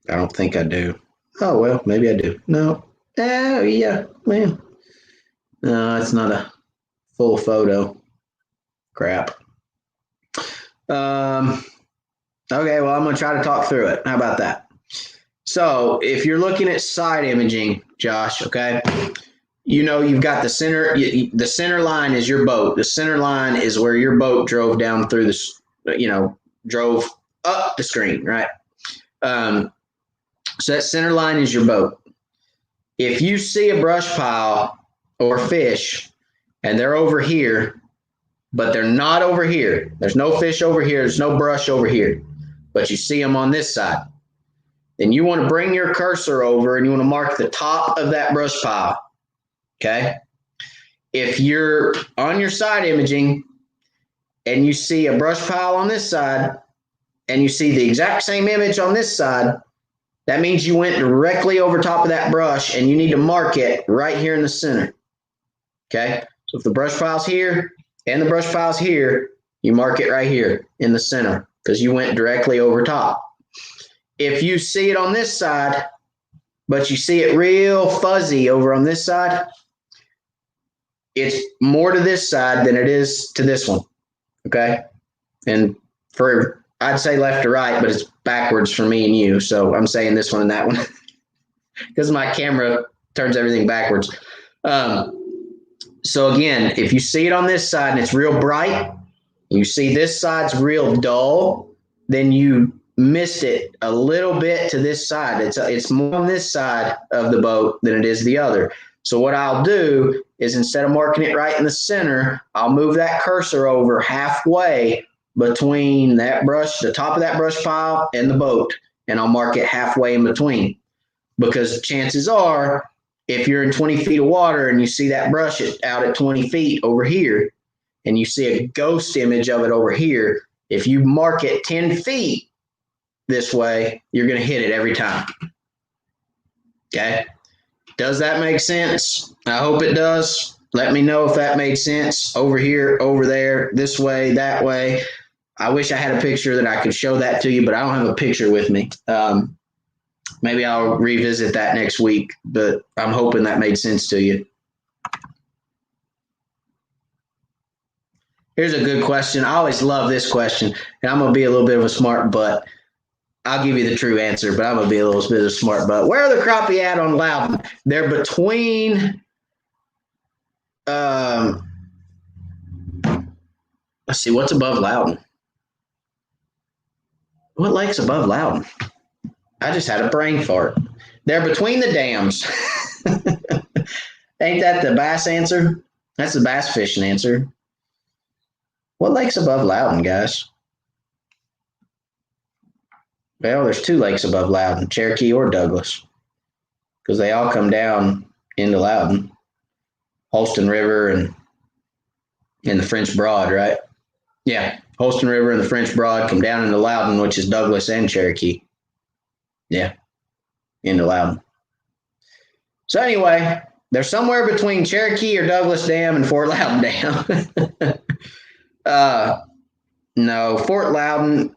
I don't think I do. Oh, well, maybe I do. No. Oh, yeah, man. No, it's not a full photo. Crap. Okay, well, I'm going to try to talk through it. How about that? So if you're looking at side imaging, Josh, okay, you've got the center line is your boat. The center line is where your boat drove down through drove up the screen, right? So that center line is your boat. If you see a brush pile or fish and they're over here, but they're not over here, there's no fish over here, there's no brush over here, but you see them on this side, then you want to bring your cursor over and you want to mark the top of that brush pile, okay? If you're on your side imaging and you see a brush pile on this side and you see the exact same image on this side, that means you went directly over top of that brush and you need to mark it right here in the center, okay? So if the brush pile's here and the brush pile's here, you mark it right here in the center because you went directly over top. If you see it on this side, but you see it real fuzzy over on this side, it's more to this side than it is to this one, okay? And I'd say left to right, but it's backwards for me and you. So I'm saying this one and that one because my camera turns everything backwards. So again, if you see it on this side and it's real bright, you see this side's real dull, then you missed it a little bit to this side. It's more on this side of the boat than it is the other. So what I'll do is instead of marking it right in the center, I'll move that cursor over halfway between the top of that brush pile and the boat, and I'll mark it halfway in between. Because chances are, if you're in 20 feet of water and you see that brush out at 20 feet over here, and you see a ghost image of it over here, if you mark it 10 feet this way, you're going to hit it every time. Okay? Does that make sense? I hope it does. Let me know if that made sense. Over here, over there, this way, that way. I wish I had a picture that I could show that to you, but I don't have a picture with me. Maybe I'll revisit that next week, but I'm hoping that made sense to you. Here's a good question. I always love this question, and I'm gonna be a little bit of a smart butt. I'll give you the true answer, but I'm gonna be a little bit of a smart butt. Where are the crappie at on Loudon? They're between. Um, let's see, what's above Loudon? What lake's above Loudon? I just had a brain fart. They're between the dams. Ain't that the bass answer? That's the bass fishing answer. What lake's above Loudon, guys? Well, there's two lakes above Loudon, Cherokee or Douglas, because they all come down into Loudon. Holston River and the French Broad, right? Yeah, Holston River and the French Broad come down into Loudon, which is Douglas and Cherokee. Yeah, into Loudon. So anyway, they're somewhere between Cherokee or Douglas Dam and Fort Loudon Dam. No, Fort Loudon.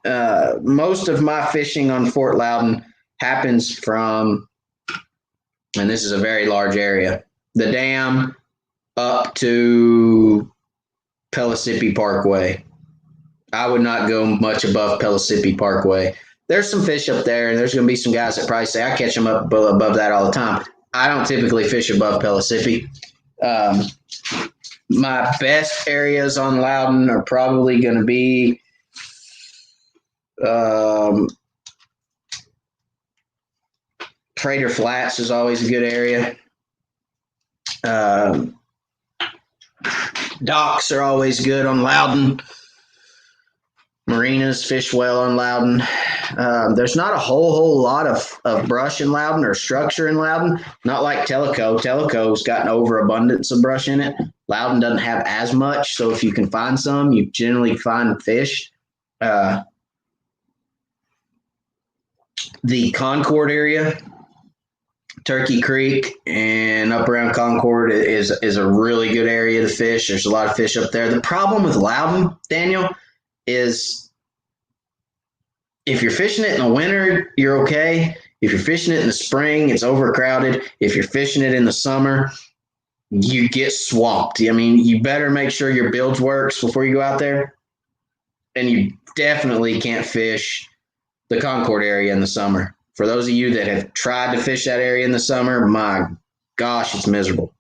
Most of my fishing on Fort Loudon happens from, and this is a very large area, the dam up to Pellissippi Parkway. I would not go much above Pellissippi Parkway. There's some fish up there, and there's going to be some guys that probably say I catch them up above that all the time. I don't typically fish above Pellissippi. My best areas on Loudon are probably going to be Trader Flats is always a good area. Docks are always good on Loudon. Marinas fish well on Loudon. There's not a whole lot of brush in Loudon or structure in Loudon. Not like Tellico. Tellico's got an overabundance of brush in it. Loudon doesn't have as much, so if you can find some, you generally find fish. The Concord area, Turkey Creek and up around Concord is a really good area to fish. There's a lot of fish up there. The problem with Loudon, Daniel, is if you're fishing it in the winter, you're okay. If you're fishing it in the spring, it's overcrowded. If you're fishing it in the summer, you get swamped. I mean, you better make sure your bilge works before you go out there. And you definitely can't fish the Concord area in the summer. For those of you that have tried to fish that area in the summer, my gosh, it's miserable.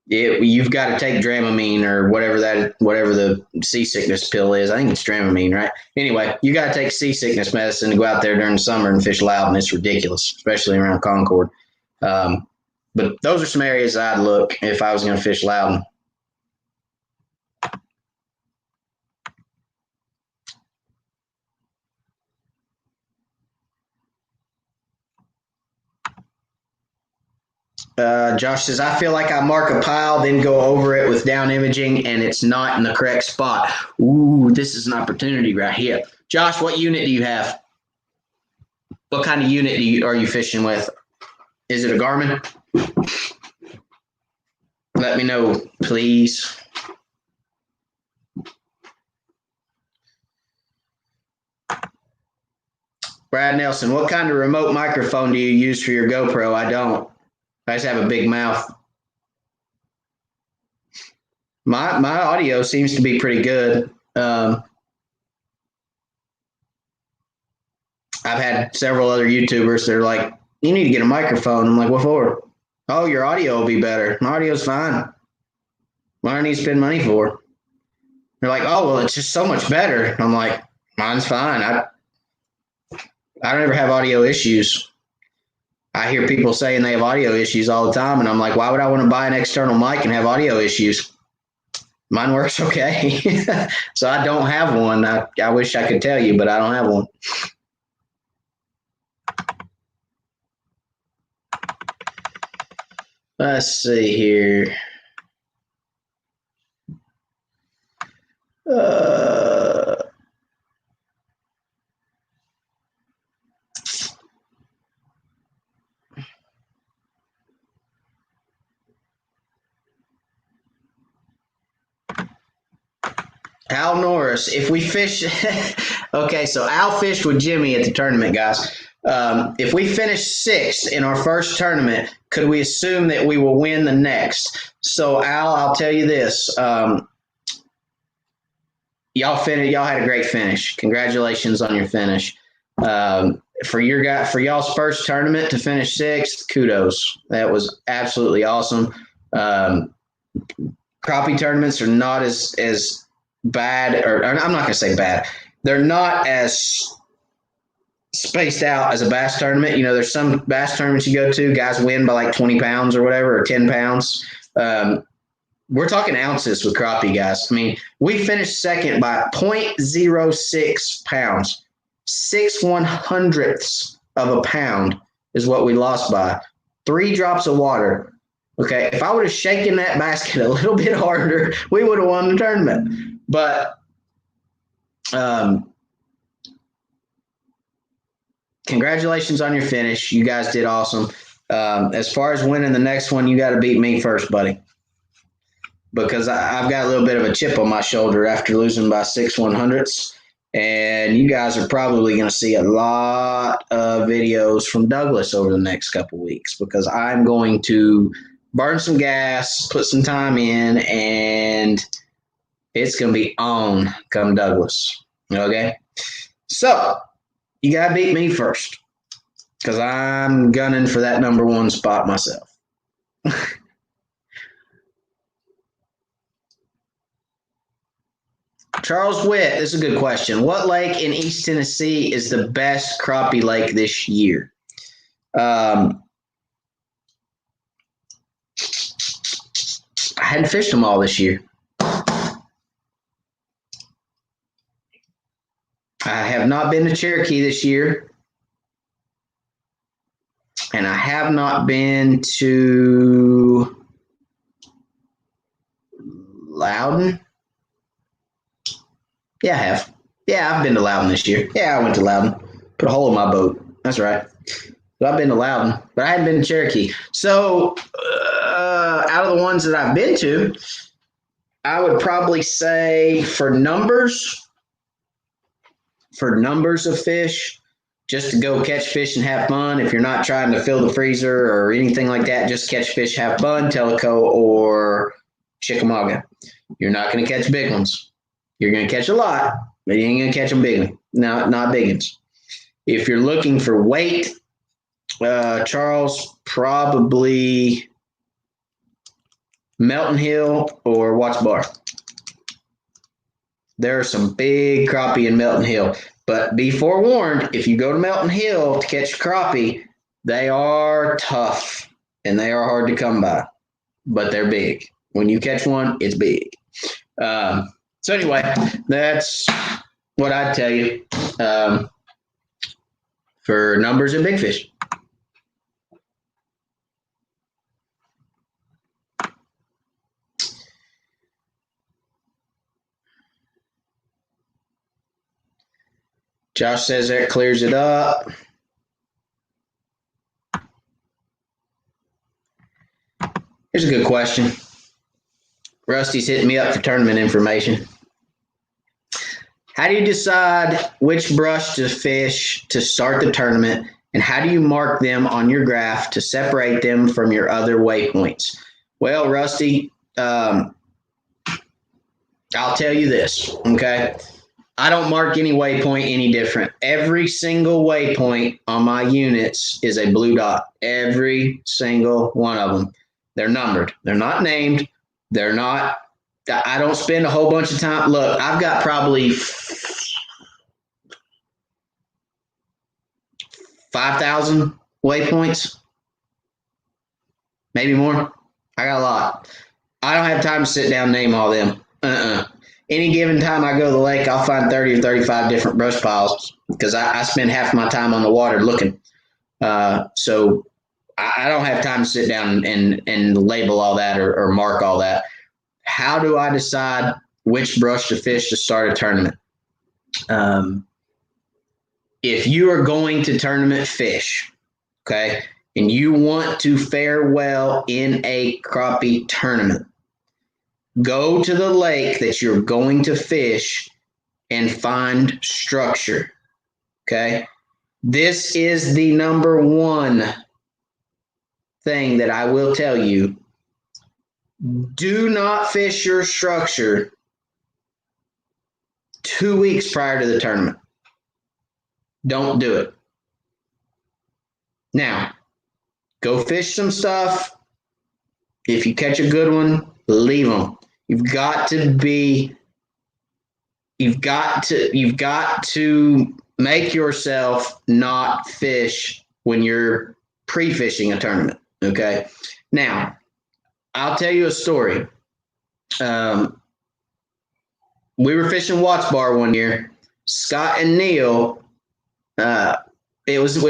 You've got to take Dramamine or whatever the seasickness pill is. I think it's Dramamine, right? Anyway, you got to take seasickness medicine to go out there during the summer and fish Loudon. It's ridiculous, especially around Concord. But those are some areas I'd look if I was going to fish Loudon. Josh says, I feel like I mark a pile, then go over it with down imaging, and it's not in the correct spot. Ooh, this is an opportunity right here. Josh, what unit do you have? What kind of unit are you fishing with? Is it a Garmin? Let me know, please. Brad Nelson, what kind of remote microphone do you use for your GoPro? I don't. I just have a big mouth. My audio seems to be pretty good. I've had several other YouTubers that are like, you need to get a microphone. I'm like, what for? Oh, your audio will be better. My audio's fine. Why do I need to spend money for? They're like, oh, well, it's just so much better. I'm like, mine's fine. I don't ever have audio issues. I hear people saying they have audio issues all the time, and I'm like, why would I want to buy an external mic and have audio issues? Mine works okay. So I don't have one. I wish I could tell you, but I don't have one. Let's see here. Al Norris, if we fish, okay, so Al fished with Jimmy at the tournament, guys. If we finish sixth in our first tournament, could we assume that we will win the next? So, Al, I'll tell you this. y'all had a great finish. Congratulations on your finish. For y'all's first tournament to finish sixth, kudos. That was absolutely awesome. Crappie tournaments are not as bad, or I'm not going to say bad. They're not as spaced out as a bass tournament. There's some bass tournaments you go to, guys win by like 20 pounds or whatever, or 10 pounds. We're talking ounces with crappie, guys. I mean, we finished second by 0.06 pounds. 6/100ths of a pound is what we lost by. 3 drops of water. Okay, if I would have shaken that basket a little bit harder, we would have won the tournament. But congratulations on your finish. You guys did awesome. As far as winning the next one, you got to beat me first, buddy, because I've got a little bit of a chip on my shoulder after losing by 6/100ths. And you guys are probably going to see a lot of videos from Douglas over the next couple weeks, because I'm going to burn some gas, put some time in, and it's going to be on come Douglas. Okay? So you got to beat me first, because I'm gunning for that number 1 spot myself. Charles Witt, this is a good question. What lake in East Tennessee is the best crappie lake this year? I hadn't fished them all this year. I have not been to Cherokee this year. And I have not been to Loudon. Yeah, I have. Yeah, I've been to Loudon this year. Yeah, I went to Loudon. Put a hole in my boat. That's right. But I've been to Loudon, but I hadn't been to Cherokee. So out of the ones that I've been to, I would probably say for numbers of fish, just to go catch fish and have fun. If you're not trying to fill the freezer or anything like that, just catch fish, have fun, Tellico or Chickamauga. You're not going to catch big ones. You're going to catch a lot, but you ain't going to catch them big. Not big ones. If you're looking for weight, Charles, probably Melton Hill or Watts Bar. There are some big crappie in Melton Hill. But be forewarned, if you go to Melton Hill to catch crappie, they are tough and they are hard to come by. But they're big. When you catch one, it's big. So anyway, that's what I'd tell you for numbers and big fish. Josh says that clears it up. Here's a good question. Rusty's hitting me up for tournament information. How do you decide which brush to fish to start the tournament, and how do you mark them on your graph to separate them from your other waypoints? Well, Rusty, I'll tell you this, okay? I don't mark any waypoint any different. Every single waypoint on my units is a blue dot. Every single one of them. They're numbered. They're not named. They're not. I don't spend a whole bunch of time. Look, I've got probably 5,000 waypoints, maybe more. I got a lot. I don't have time to sit down and name all them. Any given time I go to the lake, I'll find 30 or 35 different brush piles because I spend half my time on the water looking. So I don't have time to sit down and label all that or mark all that. How do I decide which brush to fish to start a tournament? If you are going to tournament fish, okay, and you want to fare well in a crappie tournament, go to the lake that you're going to fish and find structure, okay? This is the number one thing that I will tell you. Do not fish your structure 2 weeks prior to the tournament. Don't do it. Now, go fish some stuff. If you catch a good one, leave them. You've got to make yourself not fish when you're pre-fishing a tournament. Okay. Now, I'll tell you a story. We were fishing Watts Bar one year. Scott and Neil. It was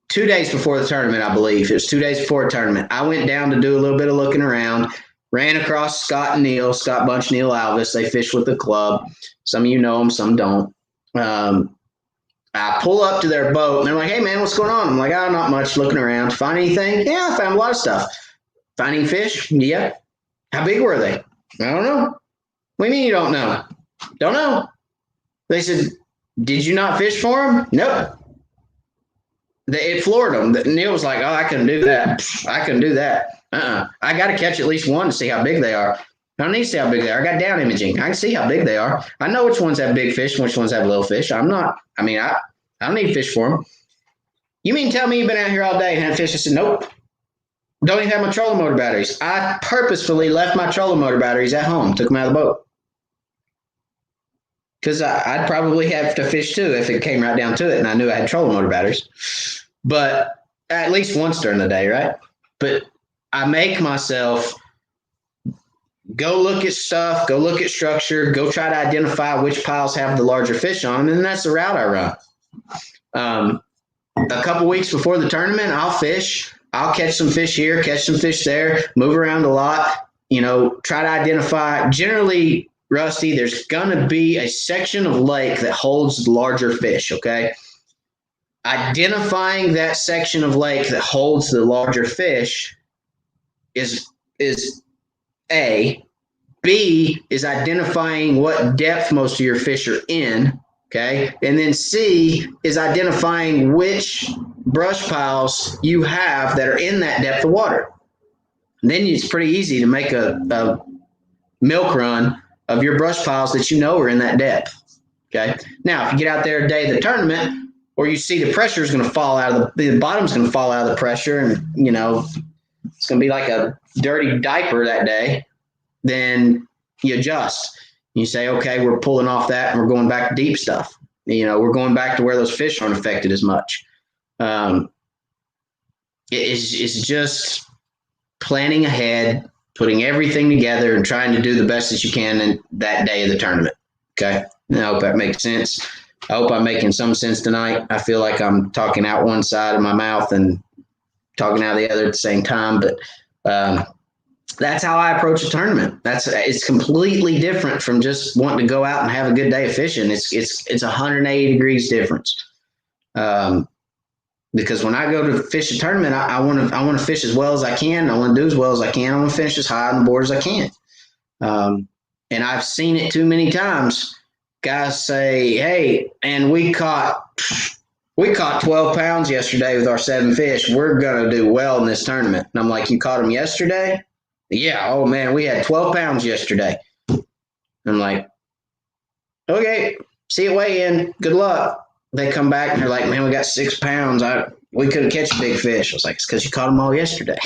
2 days before the tournament, I believe. It was 2 days before the tournament. I went down to do a little bit of looking around. Ran across Scott and Neil, Scott Bunch, Neil Alvis. They fish with the club. Some of you know them, some don't. I pull up to their boat, and they're like, "Hey, man, what's going on?" I'm like, "Oh, not much. Looking around. Find anything?" "Yeah, I found a lot of stuff." "Finding fish?" "Yeah." "How big were they?" "I don't know." "What do you mean you don't know?" "Don't know." They said, "Did you not fish for them?" "Nope." It floored them. Neil was like, "Oh, I couldn't do that. I couldn't do that. I got to catch at least one to see how big they are. I don't need to see how big they are. I got down imaging. I can see how big they are. I know which ones have big fish and which ones have little fish. I don't need to fish for them." "You mean tell me you've been out here all day and had fish?" I said, "Nope. Don't even have my trolling motor batteries. I purposefully left my trolling motor batteries at home, took them out of the boat. Because I'd probably have to fish too if it came right down to it and I knew I had trolling motor batteries. But at least once during the day, right? But I make myself go look at stuff, go look at structure, go try to identify which piles have the larger fish on them, and that's the route I run. A couple weeks before the tournament, I'll fish. I'll catch some fish here, catch some fish there, move around a lot, try to identify. Generally, Rusty, there's going to be a section of lake that holds larger fish, okay? Identifying that section of lake that holds the larger fish is A. B is identifying what depth most of your fish are in, okay? And then C is identifying which brush piles you have that are in that depth of water. And then it's pretty easy to make a milk run of your brush piles that you know are in that depth, okay? Now, if you get out there a day of the tournament, or you see the pressure is going to fall out of the bottom's going to fall out of the pressure, and it's going to be like a dirty diaper that day, then you adjust. You say, okay, we're pulling off that and we're going back to deep stuff. We're going back to where those fish aren't affected as much. It's just planning ahead, putting everything together and trying to do the best that you can in that day of the tournament. Okay. I hope that makes sense. I hope I'm making some sense tonight. I feel like I'm talking out one side of my mouth and talking out the other at the same time, but that's how I approach a tournament. It's completely different from just wanting to go out and have a good day of fishing. It's 180 degrees difference. Because when I go to fish a tournament, I want to fish as well as I can. I want to do as well as I can. I want to finish as high on the board as I can. And I've seen it too many times. Guys say, "Hey, and we caught 12 pounds yesterday with our 7 fish. We're going to do well in this tournament." And I'm like, "You caught them yesterday?" "Yeah. Oh, man, we had 12 pounds yesterday." I'm like, "Okay, see you weigh in. Good luck." They come back and they're like, "Man, we got 6 pounds. We couldn't catch a big fish." I was like, "It's because you caught them all yesterday."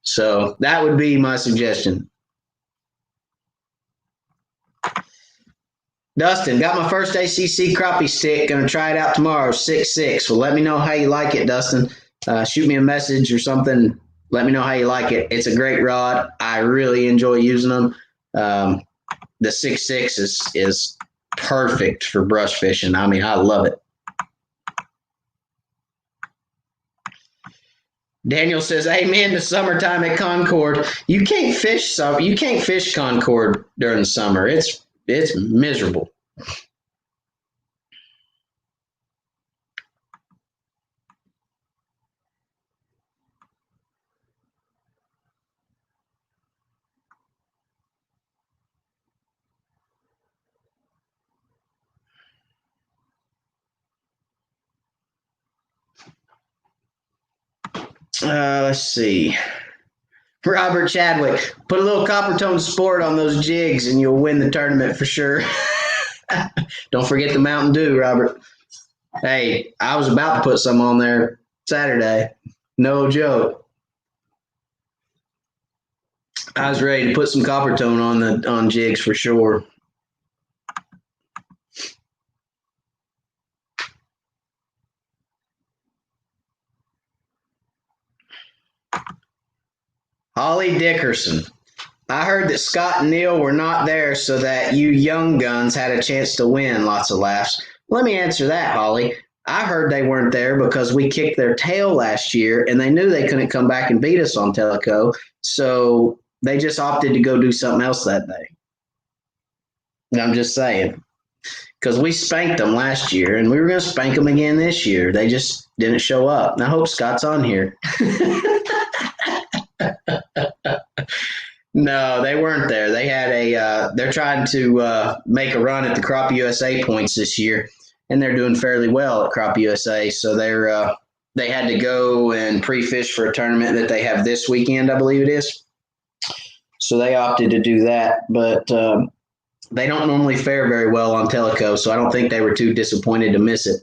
So that would be my suggestion. Dustin, got my first ACC crappie stick. Going to try it out tomorrow, 6.6. Well, let me know how you like it, Dustin. Shoot me a message or something. Let me know how you like it. It's a great rod. I really enjoy using them. The 6.6 is perfect for brush fishing. I mean, I love it. Daniel says, "Amen to summertime at Concord." You can't fish Concord during the summer. It's miserable. Let's see. Robert Chadwick, put a little copper tone sport on those jigs and you'll win the tournament for sure. Don't forget the Mountain Dew, Robert. Hey, I was about to put some on there Saturday. No joke. I was ready to put some copper tone on jigs for sure. Holly Dickerson. I heard that Scott and Neil were not there so that you young guns had a chance to win. Lots of laughs. Let me answer that, Holly. I heard they weren't there because we kicked their tail last year and they knew they couldn't come back and beat us on Teleco. So they just opted to go do something else that day. And I'm just saying. Because we spanked them last year and we were going to spank them again this year. They just didn't show up. And I hope Scott's on here. No, they weren't there. They had they're trying to make a run at the Crappie USA points this year, and they're doing fairly well at Crappie USA. So they had to go and pre-fish for a tournament that they have this weekend, I believe it is. So they opted to do that, but they don't normally fare very well on Teleco, so I don't think they were too disappointed to miss it.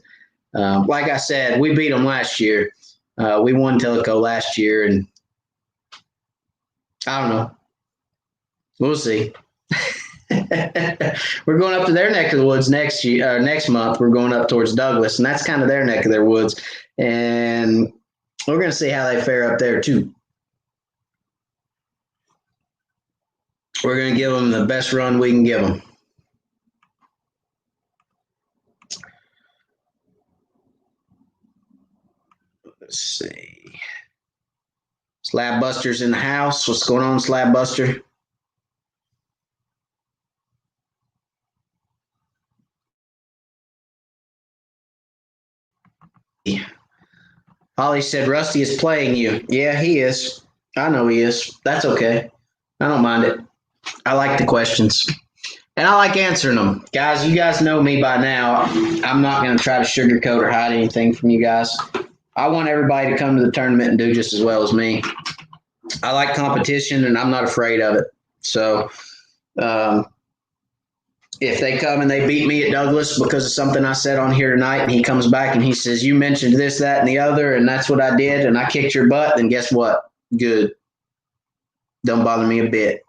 Like I said, we beat them last year. We won Teleco last year, and I don't know. We'll see. We're going up to their neck of the woods next month. We're going up towards Douglas, and that's kind of their neck of their woods. And we're going to see how they fare up there, too. We're going to give them the best run we can give them. Let's see. Slab Buster's in the house. What's going on, Slab Buster? Holly said Rusty is playing you. Yeah, he is. I know he is. That's okay. I don't mind it. I like the questions. And I like answering them. Guys, you guys know me by now. I'm not going to try to sugarcoat or hide anything from you guys. I want everybody to come to the tournament and do just as well as me. I like competition, and I'm not afraid of it. So if they come and they beat me at Douglas because of something I said on here tonight, and he comes back and he says, you mentioned this, that, and the other, and that's what I did, and I kicked your butt, then guess what? Good. Don't bother me a bit.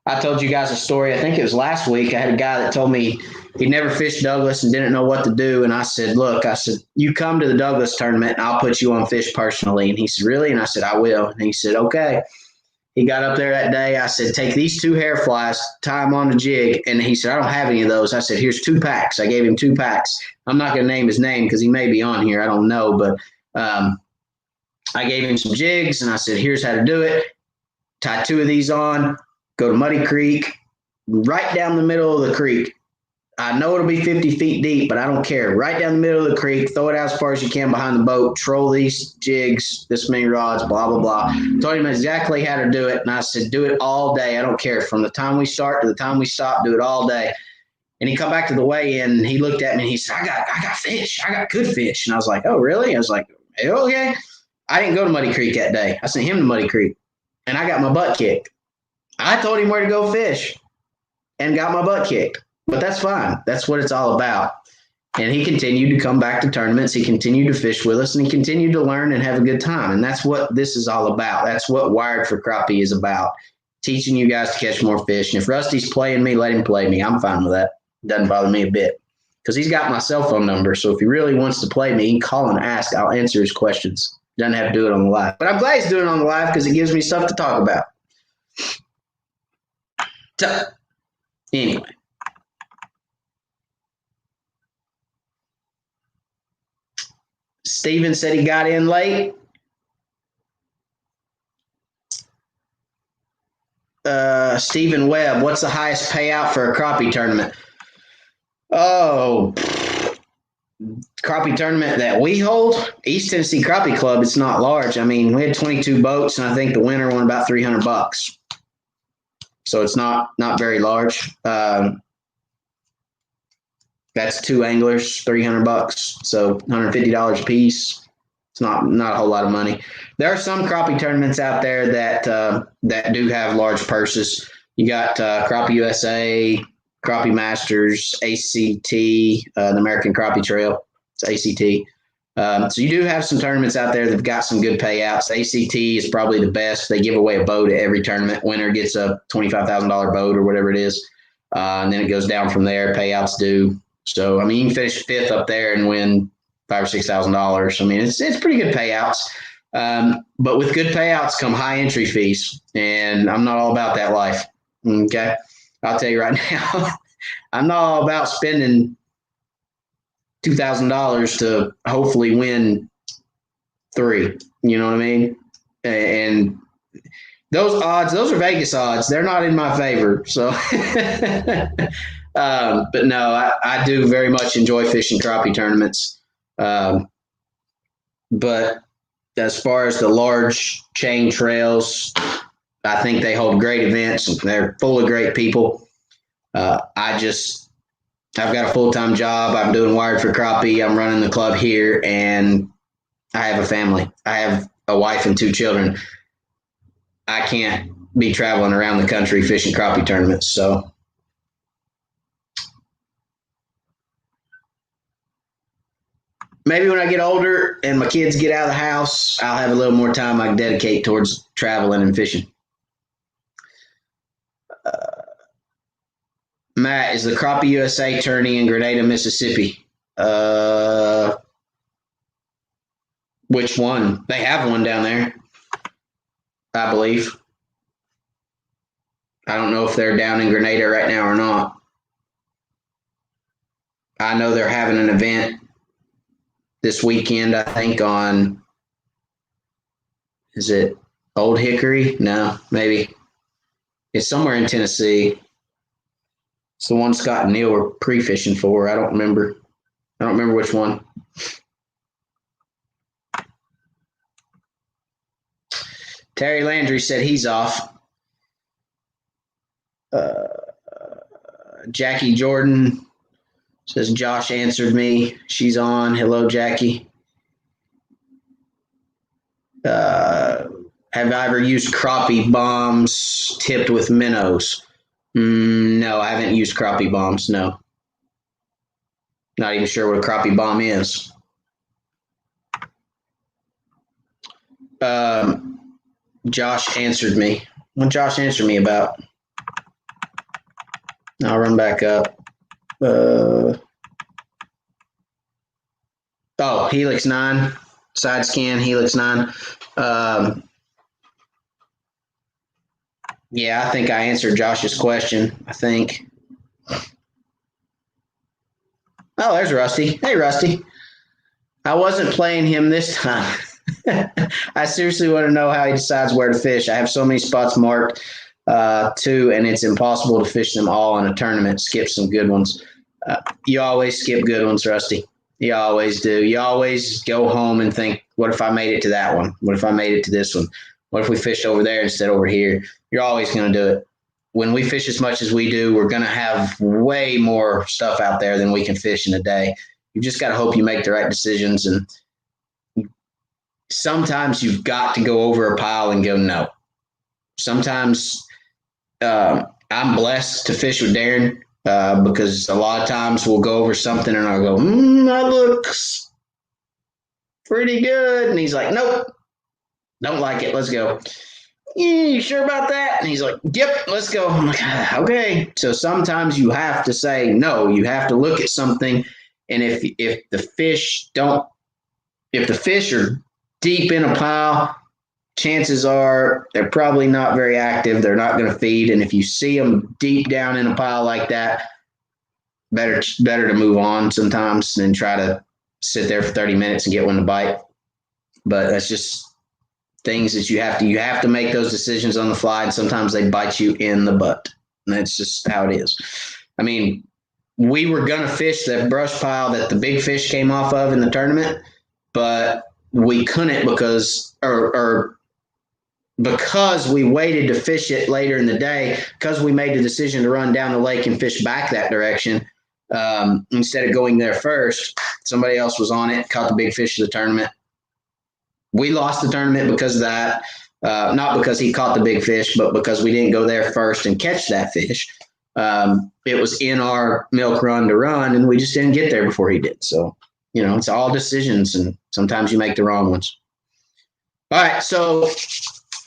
I told you guys a story. I think it was last week. I had a guy that told me he'd never fished Douglas and didn't know what to do. And I said, look, you come to the Douglas tournament and I'll put you on fish personally. And he said, really? And I said, I will. And he said, okay. He got up there that day. I said, take these 2 hair flies, tie them on the jig. And he said, I don't have any of those. I said, here's 2 packs. I gave him 2 packs. I'm not going to name his name because he may be on here. I don't know. But I gave him some jigs and I said, here's how to do it. Tie 2 of these on, go to Muddy Creek, right down the middle of the creek. I know it'll be 50 feet deep, but I don't care. Right down the middle of the creek, throw it out as far as you can behind the boat, troll these jigs, this many rods, blah, blah, blah. Told him exactly how to do it, and I said, do it all day. I don't care. From the time we start to the time we stop, do it all day. And he come back to the weigh-in, and he looked at me, and he said, I got fish. I got good fish. And I was like, oh, really? I was like, okay. I didn't go to Muddy Creek that day. I sent him to Muddy Creek, and I got my butt kicked. I told him where to go fish and got my butt kicked. But that's fine. That's what it's all about. And he continued to come back to tournaments. He continued to fish with us, and he continued to learn and have a good time. And that's what this is all about. That's what Wired for Crappie is about, teaching you guys to catch more fish. And if Rusty's playing me, let him play me. I'm fine with that. Doesn't bother me a bit because he's got my cell phone number. So if he really wants to play me, he can call and ask. I'll answer his questions. Doesn't have to do it on the live. But I'm glad he's doing it on the live because it gives me stuff to talk about. So, anyway. Steven said he got in late. Stephen Webb, what's the highest payout for a crappie tournament? Oh, crappie tournament that we hold, East Tennessee Crappie Club, it's not large. I mean, we had 22 boats, and I think the winner won about $300. So it's not very large. That's 2 anglers, $300. So $150 a piece. It's not a whole lot of money. There are some crappie tournaments out there that do have large purses. You got Crappie USA, Crappie Masters, ACT, the American Crappie Trail. It's ACT. So you do have some tournaments out there that've got some good payouts. ACT is probably the best. They give away a boat at every tournament. Winner gets a $25,000 boat or whatever it is. And then it goes down from there. Payouts due. So, I mean, you can finish fifth up there and win $5,000 or $6,000. I mean, it's pretty good payouts. But with good payouts come high entry fees. And I'm not all about that life. Okay. I'll tell you right now, I'm not all about spending $2,000 to hopefully win three. You know what I mean? And those odds, those are Vegas odds. They're not in my favor. So, but no, I do very much enjoy fishing crappie tournaments. But as far as the large chain trails, I think they hold great events. They're full of great people. I've got a full-time job. I'm doing Wired for Crappie. I'm running the club here, and I have a family. I have a wife and 2 children. I can't be traveling around the country fishing crappie tournaments. So maybe when I get older and my kids get out of the house, I'll have a little more time I can dedicate towards traveling and fishing. Matt, is the Crappie USA tourney in Grenada, Mississippi? Which one? They have one down there, I believe. I don't know if they're down in Grenada right now or not. I know they're having an event this weekend, I think, on, is it Old Hickory? No, maybe. It's somewhere in Tennessee. It's the one Scott and Neil were pre-fishing for. I don't remember which one. Terry Landry said he's off. Jackie Jordan says Josh answered me. She's on. Hello, Jackie. Have I ever used crappie bombs tipped with minnows? No, I haven't used crappie bombs. No. Not even sure what a crappie bomb is. Josh answered me. What Josh answered me about? I'll run back up. Helix 9. Side scan, Helix 9. Yeah, I think I answered Josh's question, I think. Oh, there's Rusty. Hey, Rusty. I wasn't playing him this time. I seriously want to know how he decides where to fish. I have so many spots marked, too, and it's impossible to fish them all in a tournament. Skip some good ones. You always skip good ones, Rusty. You always do. You always go home and think, what if I made it to that one? What if I made it to this one? What if we fished over there instead over here? You're always going to do it. When we fish as much as we do, we're going to have way more stuff out there than we can fish in a day. You just got to hope you make the right decisions. And sometimes you've got to go over a pile and go, no. Sometimes I'm blessed to fish with Darren because a lot of times we'll go over something and I'll go, that looks pretty good. And he's like, nope. Don't like it. Let's go. You sure about that? And he's like, yep, let's go. I'm like, okay. So sometimes you have to say no. You have to look at something. And if the fish are deep in a pile, chances are they're probably not very active. They're not going to feed. And if you see them deep down in a pile like that, better to move on sometimes than try to sit there for 30 minutes and get one to bite. But that's just things that you have to make those decisions on the fly, and sometimes they bite you in the butt. And that's just how it is. I mean, we were going to fish that brush pile that the big fish came off of in the tournament, but we couldn't because we waited to fish it later in the day, because we made the decision to run down the lake and fish back that direction instead of going there first. Somebody else was on it, caught the big fish of the tournament. We lost the tournament because of that. Not because he caught the big fish, but because we didn't go there first and catch that fish. It was in our milk run to run, and we just didn't get there before he did. So, it's all decisions, and sometimes you make the wrong ones. All right, so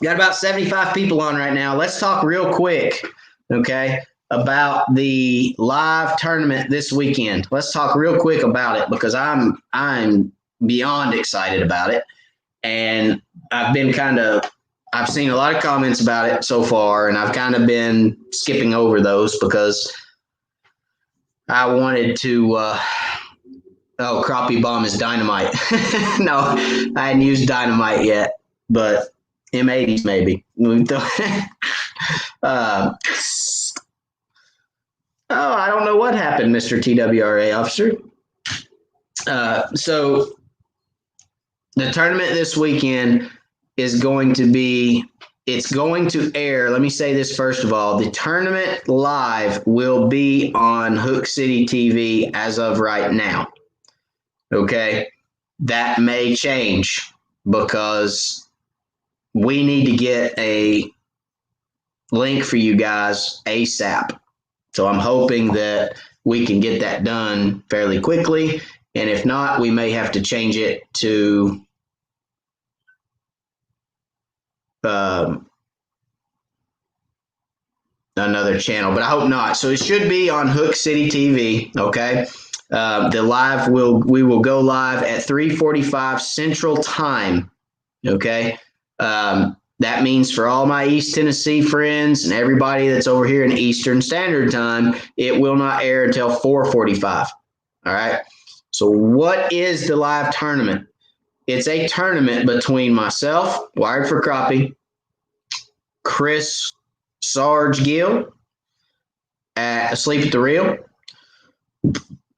we got about 75 people on right now. Let's talk real quick, okay, about the live tournament this weekend. Let's talk real quick about it because I'm beyond excited about it. And I've seen a lot of comments about it so far, and I've kind of been skipping over those because I wanted to Crappie Bomb is dynamite. No, I hadn't used dynamite yet, but M80s maybe. I don't know what happened, Mr. TWRA officer. So the tournament this weekend is going to air. Let me say this first of all. The tournament live will be on Hook City TV as of right now. Okay. That may change because we need to get a link for you guys ASAP. So I'm hoping that we can get that done fairly quickly. And if not, we may have to change it to another channel, but I hope not. So it should be on Hook City TV. Okay. We will go live at 3:45 Central Time. Okay. That means for all my East Tennessee friends and everybody that's over here in Eastern Standard Time, it will not air until 4:45. All right. So what is the live tournament? It's a tournament between myself, Wired for Crappie, Chris Sarge Gill at Asleep at the Reel,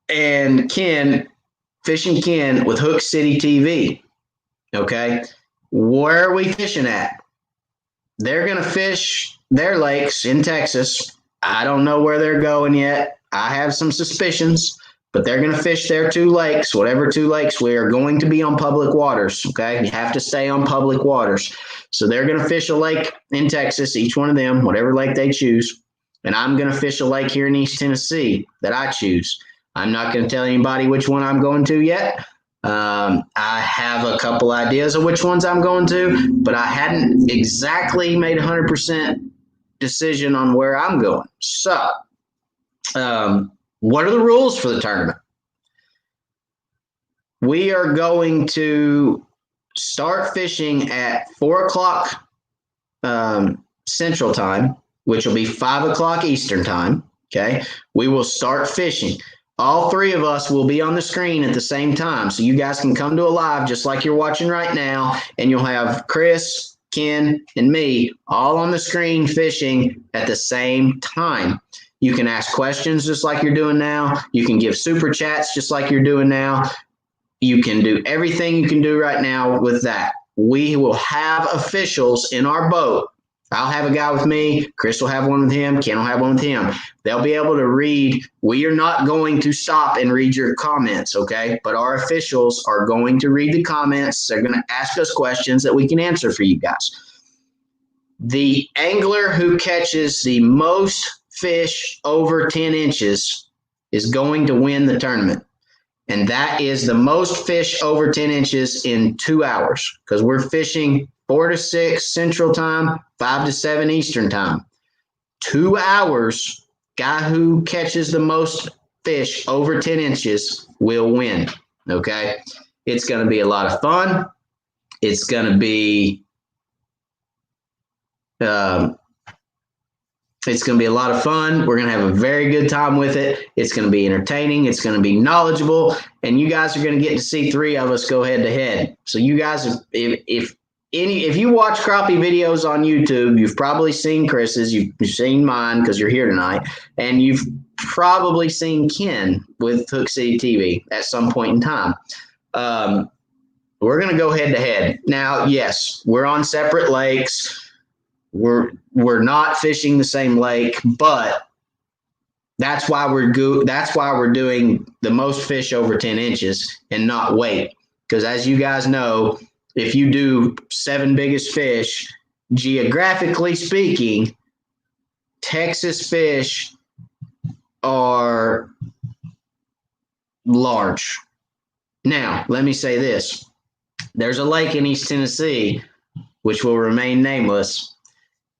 and Ken, Fishing Ken with Hook City TV. Okay. Where are we fishing at? They're going to fish their lakes in Texas. I don't know where they're going yet. I have some suspicions, but they're going to fish their two lakes, whatever two lakes we are going to be on public waters. Okay. You have to stay on public waters. So they're going to fish a lake in Texas, each one of them, whatever lake they choose. And I'm going to fish a lake here in East Tennessee that I choose. I'm not going to tell anybody which one I'm going to yet. I have a couple ideas of which ones I'm going to, but I hadn't exactly made 100% decision on where I'm going. So, what are the rules for the tournament? We are going to start fishing at 4 o'clock Central Time, which will be 5 o'clock Eastern Time. Okay. We will start fishing. All three of us will be on the screen at the same time. So you guys can come to a live just like you're watching right now, and you'll have Chris, Ken, and me all on the screen fishing at the same time. You can ask questions just like you're doing now. You can give super chats just like you're doing now. You can do everything you can do right now with that. We will have officials in our boat. I'll have a guy with me. Chris will have one with him. Ken will have one with him. They'll be able to read. We are not going to stop and read your comments, okay? But our officials are going to read the comments. They're going to ask us questions that we can answer for you guys. The angler who catches the most fish over 10 inches is going to win the tournament. And that is the most fish over 10 inches in 2 hours, because we're fishing 4 to 6 Central Time, 5 to 7 Eastern Time. 2 hours, guy who catches the most fish over 10 inches will win, okay? It's going to be a lot of fun. It's going to be a lot of fun. We're going to have a very good time with it. It's going to be entertaining. It's going to be knowledgeable. And you guys are going to get to see three of us go head to head. So you guys, if you watch crappie videos on YouTube, you've probably seen Chris's, you've seen mine because you're here tonight, and you've probably seen Ken with Hook City TV at some point in time. We're going to go head to head. Now, yes, we're on separate lakes. We're not fishing the same lake, but that's why we're doing the most fish over 10 inches and not weight. Because as you guys know, if you do 7 biggest fish, geographically speaking, Texas fish are large. Now, let me say this. There's a lake in East Tennessee, which will remain nameless,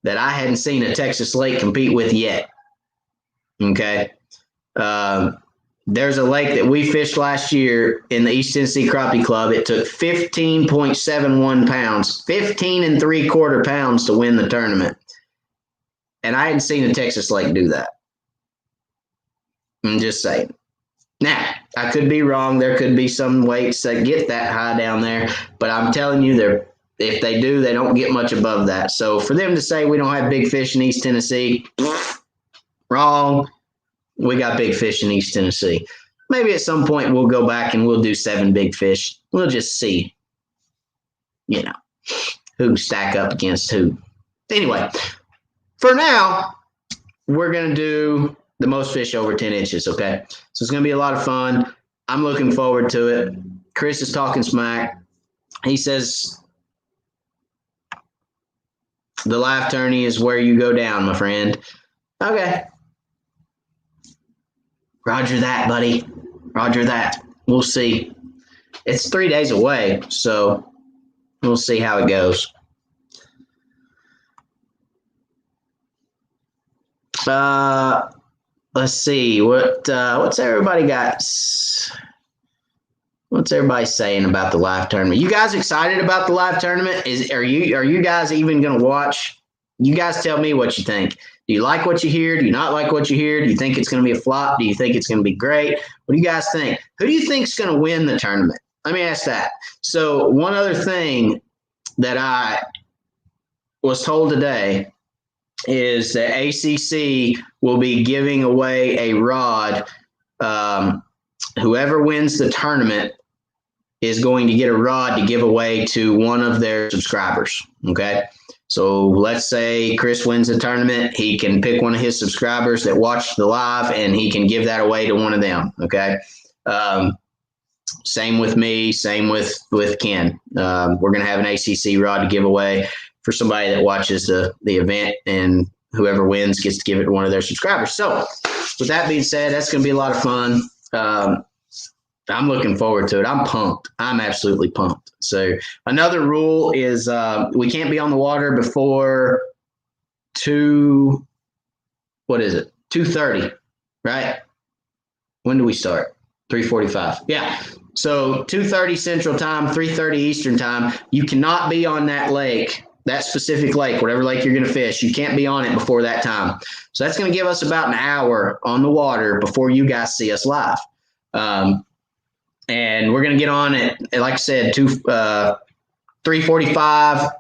that I hadn't seen a Texas lake compete with yet. Okay. There's a lake that we fished last year in the East Tennessee Crappie Club. It took 15.71 pounds, 15 and 3/4 pounds to win the tournament. And I hadn't seen a Texas lake do that. I'm just saying. Now, I could be wrong. There could be some weights that get that high down there, but I'm telling you, if they do, they don't get much above that. So for them to say we don't have big fish in East Tennessee, wrong. We got big fish in East Tennessee. Maybe at some point we'll go back and we'll do 7 big fish. We'll just see, who stack up against who. Anyway, for now, we're going to do the most fish over 10 inches, okay? So it's going to be a lot of fun. I'm looking forward to it. Chris is talking smack. He says the live tourney is where you go down, my friend. Okay. Roger that, buddy. Roger that. We'll see. It's 3 days away, so we'll see how it goes. Let's see. What's everybody got? What's everybody saying about the live tournament? You guys excited about the live tournament? Are you guys even going to watch? You guys tell me what you think. Do you like what you hear? Do you not like what you hear? Do you think it's going to be a flop? Do you think it's going to be great? What do you guys think? Who do you think is going to win the tournament? Let me ask that. So one other thing that I was told today is that ACC will be giving away a rod. Whoever wins the tournament is going to get a rod to give away to one of their subscribers. Okay. So let's say Chris wins the tournament. He can pick one of his subscribers that watched the live and he can give that away to one of them. Okay. Same with me. Same with Ken. We're going to have an ACC rod to give away for somebody that watches the event, and whoever wins gets to give it to one of their subscribers. So with that being said, that's going to be a lot of fun. I'm looking forward to it. I'm pumped. I'm absolutely pumped. So another rule is we can't be on the water before 2:30, right? When do we start? 3:45. Yeah. So 2:30 Central Time, 3:30 Eastern Time. You cannot be on that lake, that specific lake, whatever lake you're going to fish. You can't be on it before that time. So that's going to give us about an hour on the water before you guys see us live. And we're going to get on at, like I said, 3:45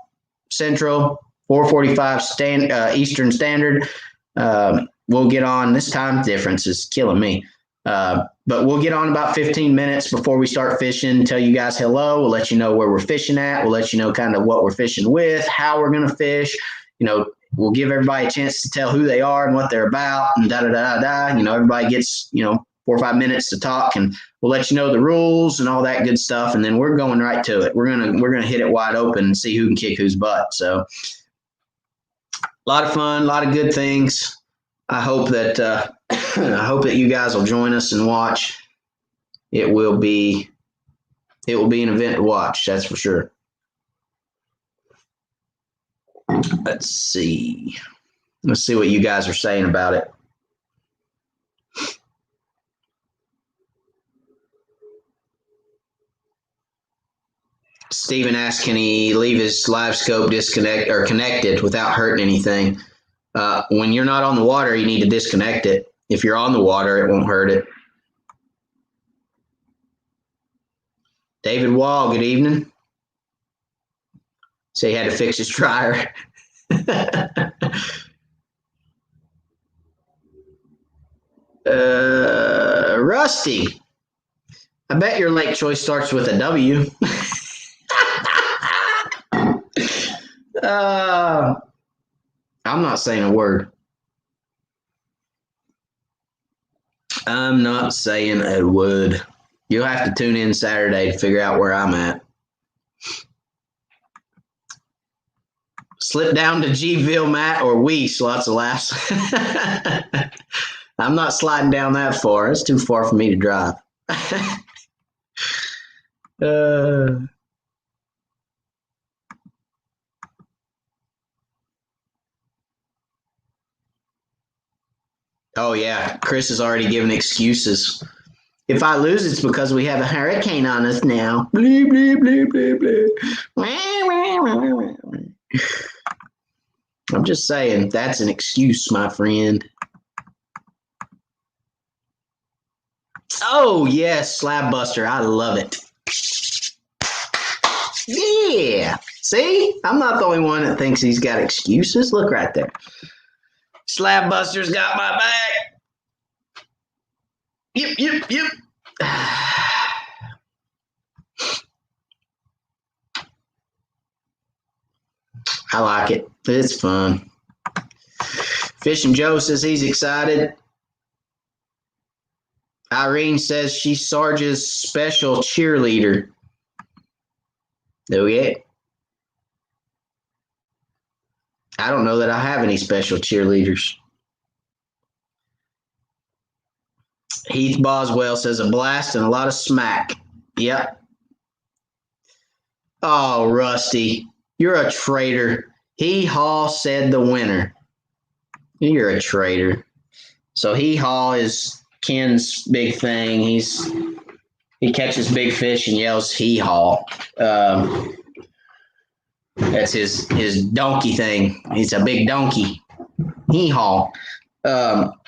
Central, 4:45 Eastern Standard. We'll get on. This time difference is killing me. But we'll get on about 15 minutes before we start fishing, tell you guys hello. We'll let you know where we're fishing at. We'll let you know kind of what we're fishing with, how we're going to fish. We'll give everybody a chance to tell who they are and what they're about, and da-da-da-da. Everybody gets, 4 or 5 minutes to talk, and we'll let you know the rules and all that good stuff. And then we're going right to it. We're going to hit it wide open and see who can kick whose butt. So a lot of fun, a lot of good things. I hope that you guys will join us and watch. It will be an event to watch, that's for sure. Let's see what you guys are saying about it. Steven asked, can he leave his live scope connected without hurting anything? When you're not on the water, you need to disconnect it. If you're on the water, it won't hurt it. David Wall, good evening. So he had to fix his dryer. Rusty, I bet your lake choice starts with a W. I'm not saying a word. I'm not saying a word. You'll have to tune in Saturday to figure out where I'm at. Slip down to Gville, Matt, or Weiss. Lots of laughs. I'm not sliding down that far. It's too far for me to drive. Oh, yeah. Chris has already given excuses. If I lose, it's because we have a hurricane on us now. Bleep, bleep, bleep, bleep, bleep. I'm just saying, that's an excuse, my friend. Oh, yes, Slab Buster. I love it. Yeah. See? I'm not the only one that thinks he's got excuses. Look right there. Slab Buster's got my back. Yep. I like it. It's fun. Fishing Joe says he's excited. Irene says she's Sarge's special cheerleader. Okay. I don't know that I have any special cheerleaders. Heath Boswell says a blast and a lot of smack. Yep. Oh, Rusty, you're a traitor. Hee Haw said the winner. You're a traitor. So Hee Haw is Ken's big thing. He catches big fish and yells hee haw. That's his donkey thing. He's a big donkey. Hee haw.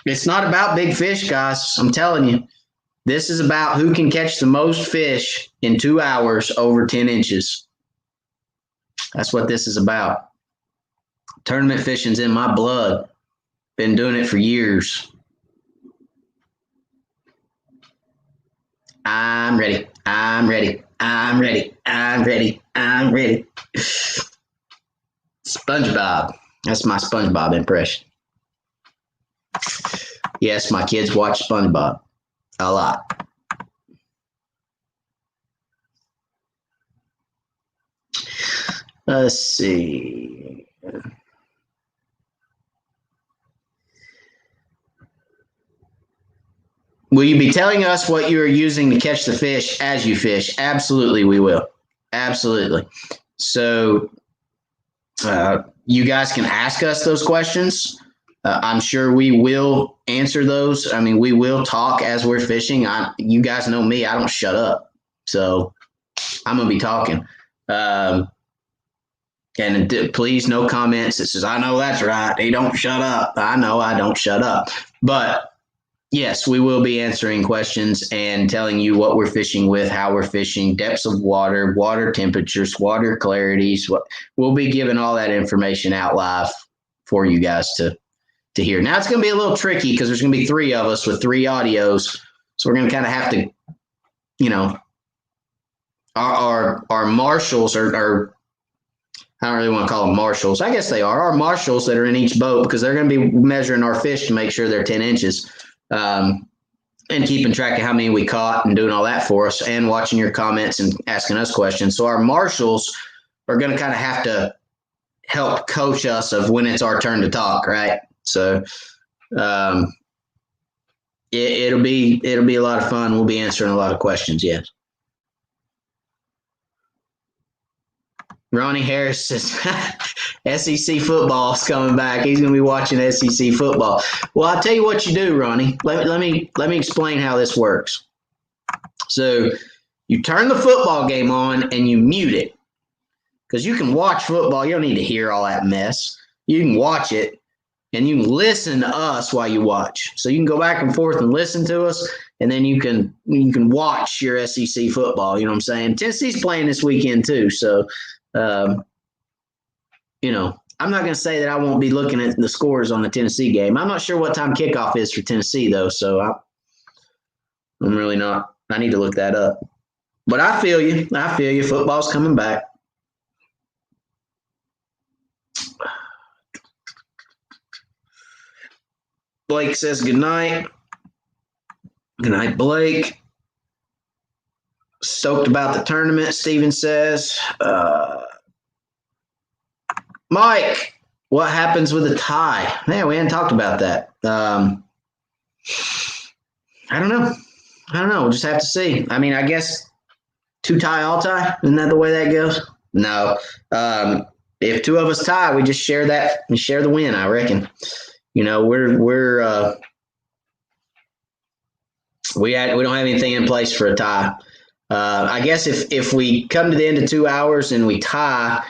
It's not about big fish, guys. I'm telling you. This is about who can catch the most fish in 2 hours over 10 inches. That's what this is about. Tournament fishing's in my blood. Been doing it for years. I'm ready. SpongeBob. That's my SpongeBob impression. Yes, my kids watch SpongeBob a lot. Let's see. Will you be telling us what you are using to catch the fish as you fish? Absolutely, we will. Absolutely. So you guys can ask us those questions. I'm sure we will answer those. I mean, we will talk as we're fishing. You guys know me. I don't shut up. So I'm going to be talking. And please, no comments that says, I know that's right. He don't shut up. I know I don't shut up. But yes, we will be answering questions and telling you what we're fishing with, how we're fishing, depths of water, water temperatures, water clarities. We'll be giving all that information out live for you guys to hear. Now, it's going to be a little tricky because there's going to be 3 of us with 3 audios. So we're going to kind of have to, our marshals are I don't really want to call them marshals. I guess they are. Our marshals that are in each boat because they're going to be measuring our fish to make sure they're 10 inches. And keeping track of how many we caught and doing all that for us and watching your comments and asking us questions. So our marshals are going to kind of have to help coach us of when it's our turn to talk, right? So it'll be a lot of fun. We'll be answering a lot of questions, yes. Ronnie Harris says SEC football is coming back. He's going to be watching SEC football. Well, I'll tell you what you do, Ronnie. Let me explain how this works. So you turn the football game on and you mute it because you can watch football. You don't need to hear all that mess. You can watch it and you can listen to us while you watch. So you can go back and forth and listen to us, and then you can watch your SEC football. You know what I'm saying? Tennessee's playing this weekend too, so. I'm not going to say that I won't be looking at the scores on the Tennessee game. I'm not sure what time kickoff is for Tennessee, though, so I'm really not. I need to look that up. But I feel you. Football's coming back. Blake says good night. Good night, Blake. Stoked about the tournament, Steven says. Mike, what happens with a tie? Man, we hadn't talked about that. I don't know. We'll just have to see. I mean, I guess two tie, all tie. Isn't that the way that goes? No. If two of us tie, we just share that and share the win. I reckon. You know, we don't have anything in place for a tie. I guess if we come to the end of 2 hours and we tie,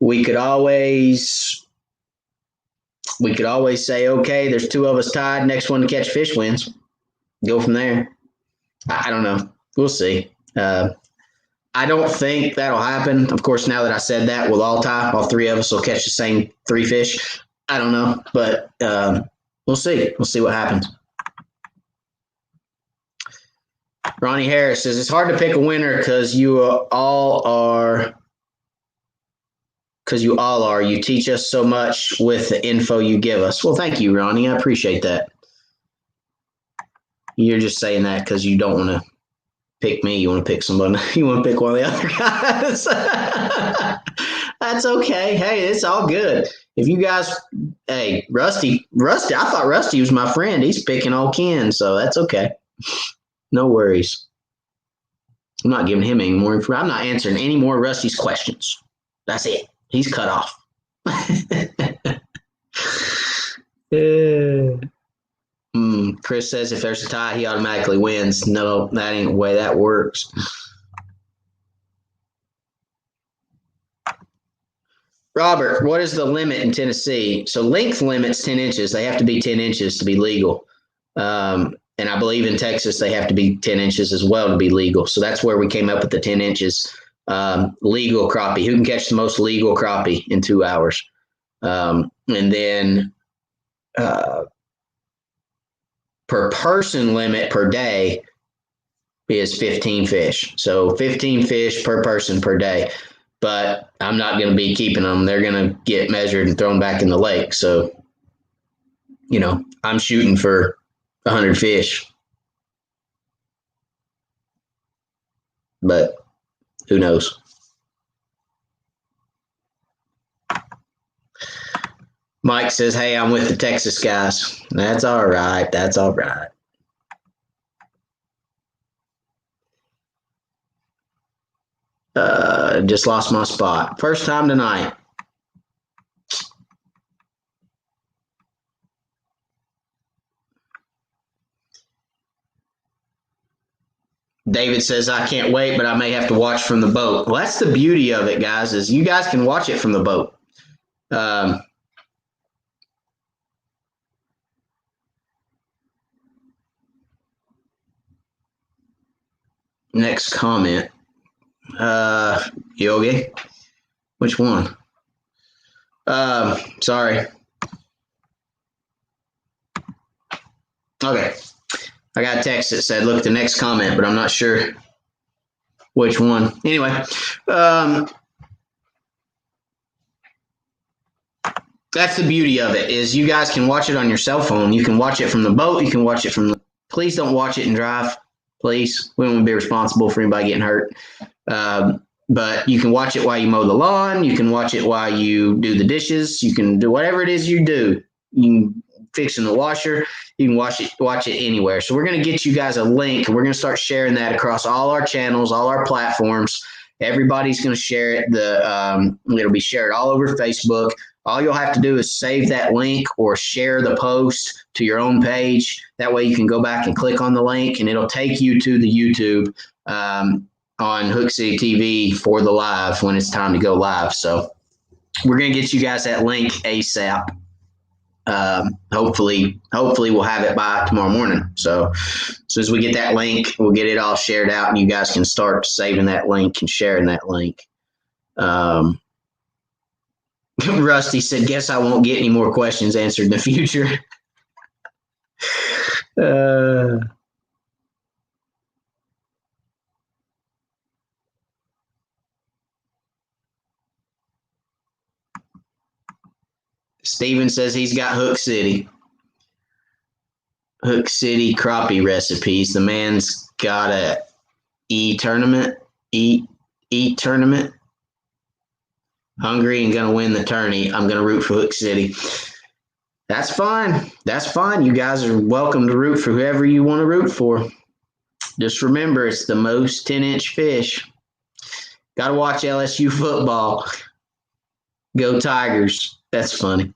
we could always say, okay, there's two of us tied. Next one to catch fish wins. Go from there. I don't know. We'll see. I don't think that'll happen. Of course, now that I said that, we'll all tie. All three of us will catch the same 3 fish. I don't know, but we'll see. We'll see what happens. Ronnie Harris says, it's hard to pick a winner because you all are. You teach us so much with the info you give us. Well, thank you, Ronnie. I appreciate that. You're just saying that because you don't want to pick me. You want to pick somebody. You want to pick one of the other guys. That's okay. Hey, it's all good. If you guys, hey, Rusty, I thought Rusty was my friend. He's picking old Ken, so that's okay. No worries. I'm not giving him any more information. I'm not answering any more Rusty's questions. That's it. He's cut off. Chris says if there's a tie, he automatically wins. No, that ain't the way that works. Robert, what is the limit in Tennessee? So length limit's 10 inches. They have to be 10 inches to be legal. And I believe in Texas, they have to be 10 inches as well to be legal. So that's where we came up with the 10 inches legal crappie. Who can catch the most legal crappie in 2 hours? And then per person limit per day is 15 fish. So 15 fish per person per day. But I'm not going to be keeping them. They're going to get measured and thrown back in the lake. So, you know, I'm shooting for 100 fish. But who knows? Mike says, hey, I'm with the Texas guys. That's all right. That's all right. Just lost my spot. First time tonight. David says, I can't wait, but I may have to watch from the boat. Well, that's the beauty of it, guys, is you guys can watch it from the boat. Next comment. Yogi? Which one? Sorry. Okay. I got a text that said, look at the next comment, but I'm not sure which one. Anyway, that's the beauty of it, is you guys can watch it on your cell phone. You can watch it from the boat. You can watch it from the, please don't watch it and drive. Please. We don't want to be responsible for anybody getting hurt. But you can watch it while you mow the lawn. You can watch it while you do the dishes. You can do whatever it is you do. You can fix in the washer. You can watch it anywhere. So we're going to get you guys a link. We're going to start sharing that across all our channels, all our platforms. Everybody's going to share it. It'll be shared all over Facebook. All you'll have to do is save that link or share the post to your own page. That way you can go back and click on the link, and it'll take you to the YouTube on Hook City TV for the live when it's time to go live. So we're going to get you guys that link ASAP. Hopefully we'll have it by tomorrow morning. So as soon as we get that link, we'll get it all shared out, and you guys can start saving that link and sharing that link. Rusty said, guess I won't get any more questions answered in the future. Steven says he's got Hook City crappie recipes. The man's got a tournament. hungry and going to win the tourney. I'm going to root for Hook City. That's fine. That's fine. You guys are welcome to root for whoever you want to root for. Just remember, it's the most 10-inch fish. Got to watch LSU football. Go Tigers. That's funny.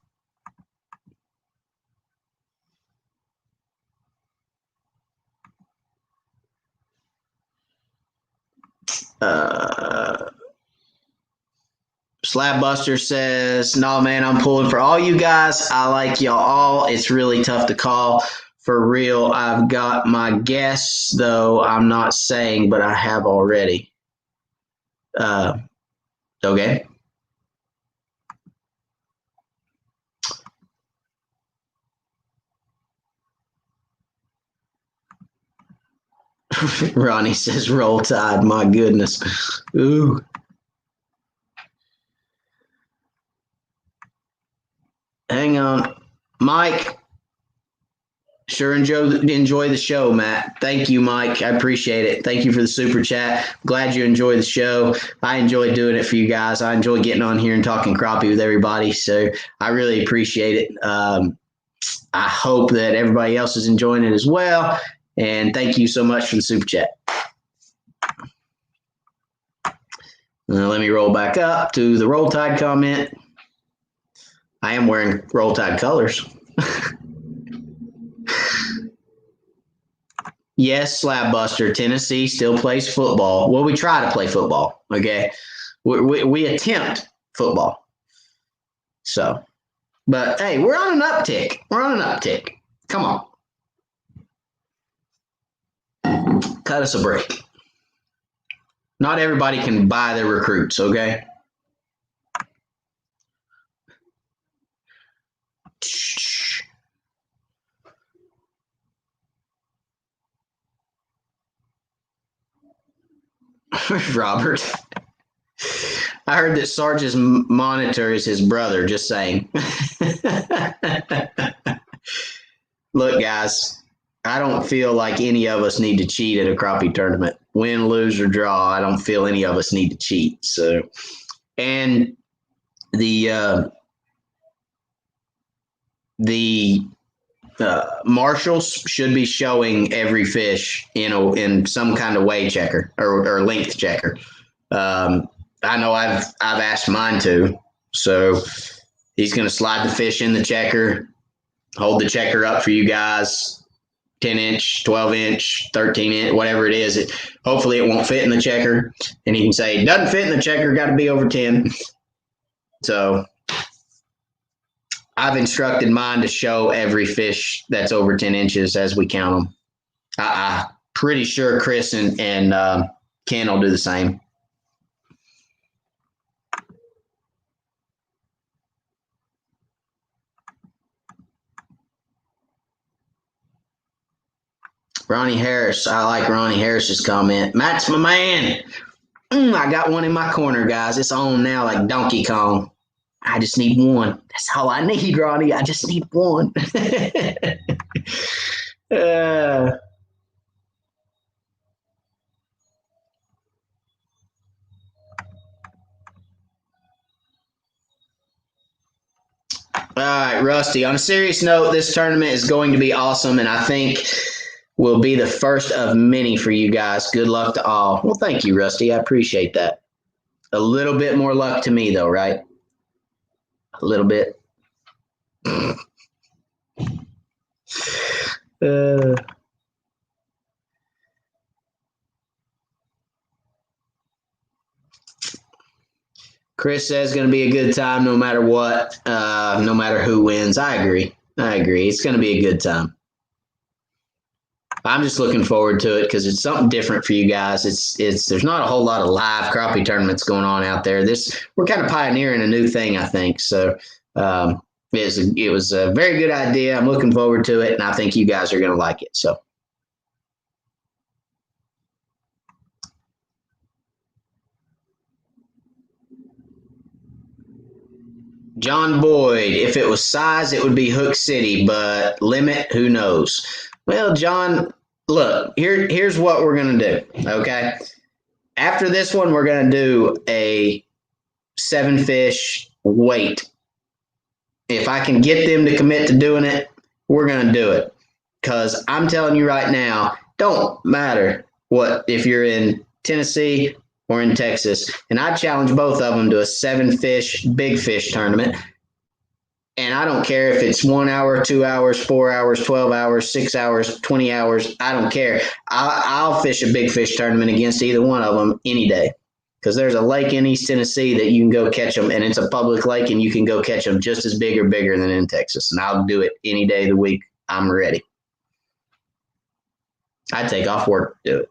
Slabbuster says, no, man, I'm pulling for all you guys. I like y'all all. It's really tough to call. For real, I've got my guess, though I'm not saying, but I have already. Okay. Ronnie says, roll tide. My goodness. Ooh. Hang on. Mike, sure enjoy the show, Matt. Thank you, Mike. I appreciate it. Thank you for the super chat. Glad you enjoy the show. I enjoy doing it for you guys. I enjoy getting on here and talking crappie with everybody. So I really appreciate it. I hope that everybody else is enjoying it as well. And thank you so much for the super chat. Now let me roll back up to the Roll Tide comment. I am wearing Roll Tide colors. Yes, Slabbuster, Tennessee still plays football. Well, we try to play football, okay? We attempt football. So, but hey, we're on an uptick. We're on an uptick. Come on. Cut us a break. Not everybody can buy their recruits, okay? Robert. I heard that Sarge's monitor is his brother, just saying. Look, guys, I don't feel like any of us need to cheat at a crappie tournament. Win, lose, or draw, I don't feel any of us need to cheat. So, and the marshals should be showing every fish in some kind of weigh checker or length checker. I know I've asked mine to, so he's going to slide the fish in the checker, hold the checker up for you guys, 10-inch, 12-inch, 13-inch, whatever it is. Hopefully it won't fit in the checker, and he can say, doesn't fit in the checker, got to be over 10. So I've instructed mine to show every fish that's over 10 inches as we count them. I'm pretty sure Chris and Ken will do the same. Ronnie Harris. I like Ronnie Harris's comment. Matt's my man. I got one in my corner, guys. It's on now like Donkey Kong. I just need one. That's all I need, Ronnie. I just need one. All right, Rusty. On a serious note, this tournament is going to be awesome, and I think will be the first of many for you guys. Good luck to all. Well, thank you, Rusty. I appreciate that. A little bit more luck to me, though, right? A little bit. Chris says it's going to be a good time no matter what, no matter who wins. I agree. It's going to be a good time. I'm just looking forward to it because it's something different for you guys. There's not a whole lot of live crappie tournaments going on out there. We're kind of pioneering a new thing, I think. So it was a very good idea. I'm looking forward to it, and I think you guys are going to like it. So. John Boyd, if it was size, it would be Hook City, but limit, who knows? Well, John, look, here's what we're going to do, okay? After this one, we're going to do a 7 fish, wait. If I can get them to commit to doing it, we're going to do it. Because I'm telling you right now, don't matter what if you're in Tennessee or in Texas. And I challenge both of them to a 7 fish, big fish tournament. And I don't care if it's 1 hour, 2 hours, 4 hours, 12 hours, 6 hours, 20 hours. I don't care. I'll fish a big fish tournament against either one of them any day. Because there's a lake in East Tennessee that you can go catch them, and it's a public lake, and you can go catch them just as big or bigger than in Texas. And I'll do it any day of the week. I'm ready. I take off work to do it.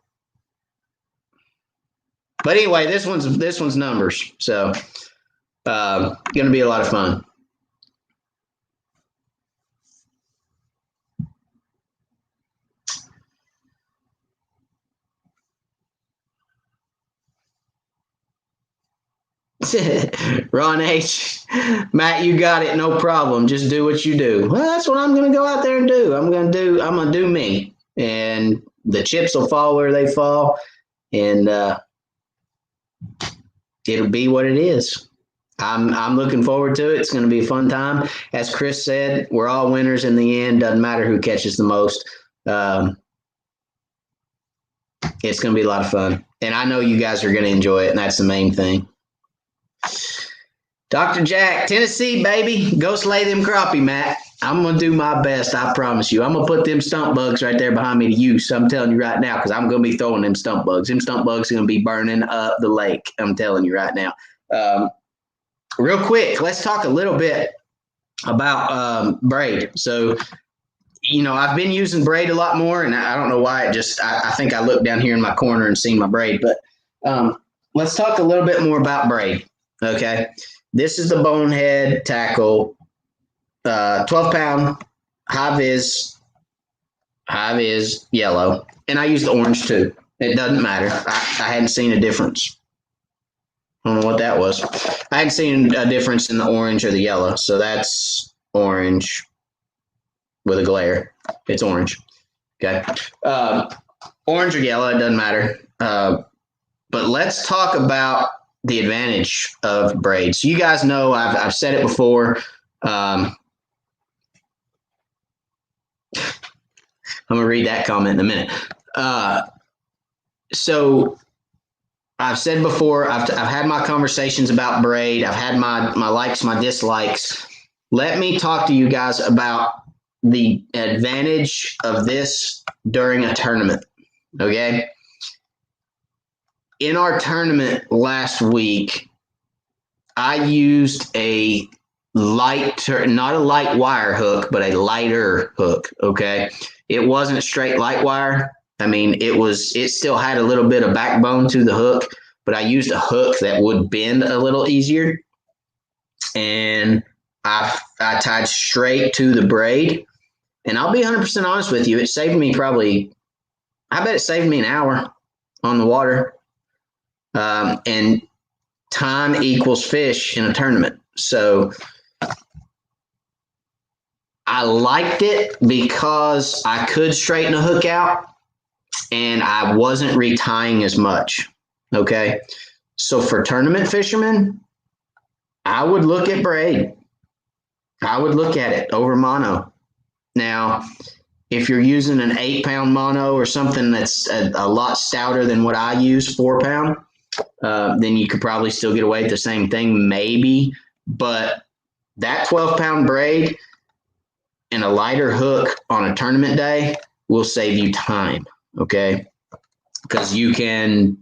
But anyway, this one's numbers, so going to be a lot of fun. Ron H. Matt, you got it. No problem. Just do what you do. Well, that's what I'm going to go out there and do. I'm going to do me. And the chips will fall where they fall. And it'll be what it is. I'm looking forward to it. It's going to be a fun time. As Chris said, we're all winners in the end. Doesn't matter who catches the most. It's going to be a lot of fun. And I know you guys are going to enjoy it. And that's the main thing. Dr. Jack, Tennessee, baby. Go slay them crappie, Matt. I'm going to do my best. I promise you. I'm going to put them stump bugs right there behind me to use. I'm telling you right now, because I'm going to be throwing them stump bugs. Them stump bugs are going to be burning up the lake. I'm telling you right now. Real quick, let's talk a little bit about braid. So, I've been using braid a lot more, and I don't know why. I think I looked down here in my corner and seen my braid. But let's talk a little bit more about braid, okay? This is the Bonehead tackle, 12-pound, high vis yellow, and I use the orange too. It doesn't matter. I hadn't seen a difference. I don't know what that was. I hadn't seen a difference in the orange or the yellow, so that's orange with a glare. It's orange. Okay. Orange or yellow, it doesn't matter. But let's talk about the advantage of braids. So you guys know I've said it before. I'm gonna read that comment in a minute. So I've said before, I've had my conversations about braid. I've had my likes, my dislikes. Let me talk to you guys about the advantage of this during a tournament. Okay. In our tournament last week, I used a not a light wire hook, but a lighter hook. Okay. It wasn't a straight light wire. I mean, it still had a little bit of backbone to the hook, but I used a hook that would bend a little easier. And I tied straight to the braid. And I'll be 100% honest with you. It saved me I bet it saved me an hour on the water. And time equals fish in a tournament. So I liked it because I could straighten a hook out and I wasn't retying as much. Okay. So for tournament fishermen, I would look at braid. I would look at it over mono. Now, if you're using an 8-pound mono or something that's a lot stouter than what I use, 4-pound, then you could probably still get away with the same thing, maybe. But that 12-pound braid and a lighter hook on a tournament day will save you time, okay? Because you can,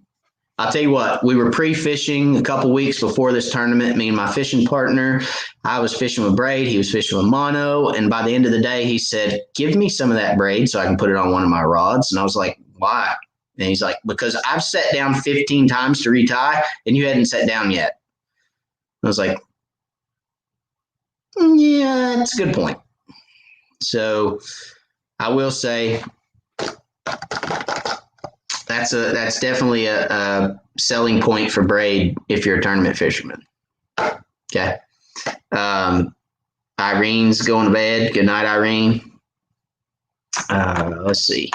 I'll tell you what, we were pre-fishing a couple weeks before this tournament, me and my fishing partner. I was fishing with braid, he was fishing with mono, and by the end of the day, he said, give me some of that braid so I can put it on one of my rods. And I was like, why? And he's like, because I've sat down 15 times to retie, and you hadn't sat down yet. I was like, yeah, that's a good point. So I will say that's definitely a selling point for braid if you're a tournament fisherman. Okay. Irene's going to bed. Good night, Irene. Let's see.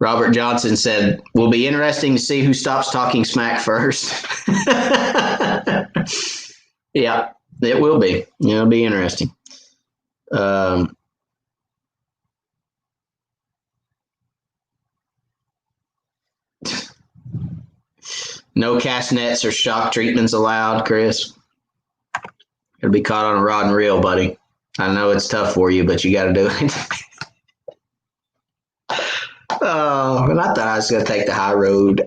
Robert Johnson said, "Will be interesting to see who stops talking smack first." Yeah, it will be. It'll be interesting. No cast nets or shock treatments allowed, Chris. You'll be caught on a rod and reel, buddy. I know it's tough for you, but you got to do it. Oh, and I thought I was going to take the high road.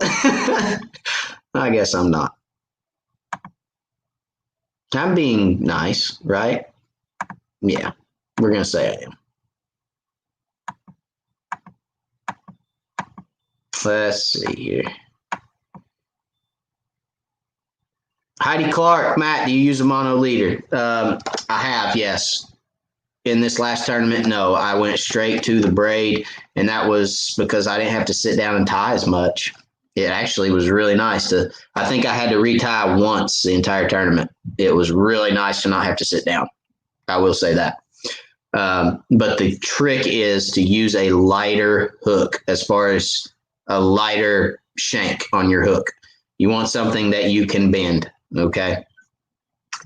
I guess I'm not. I'm being nice, right? Yeah, we're going to say I am. Let's see here. Heidi Clark, Matt, do you use a mono leader? I have, yes. In this last tournament, no. I went straight to the braid, and that was because I didn't have to sit down and tie as much. It actually was really nice to. I think I had to retie once the entire tournament. It was really nice to not have to sit down. I will say that. But the trick is to use a lighter hook, as far as a lighter shank on your hook. You want something that you can bend, okay?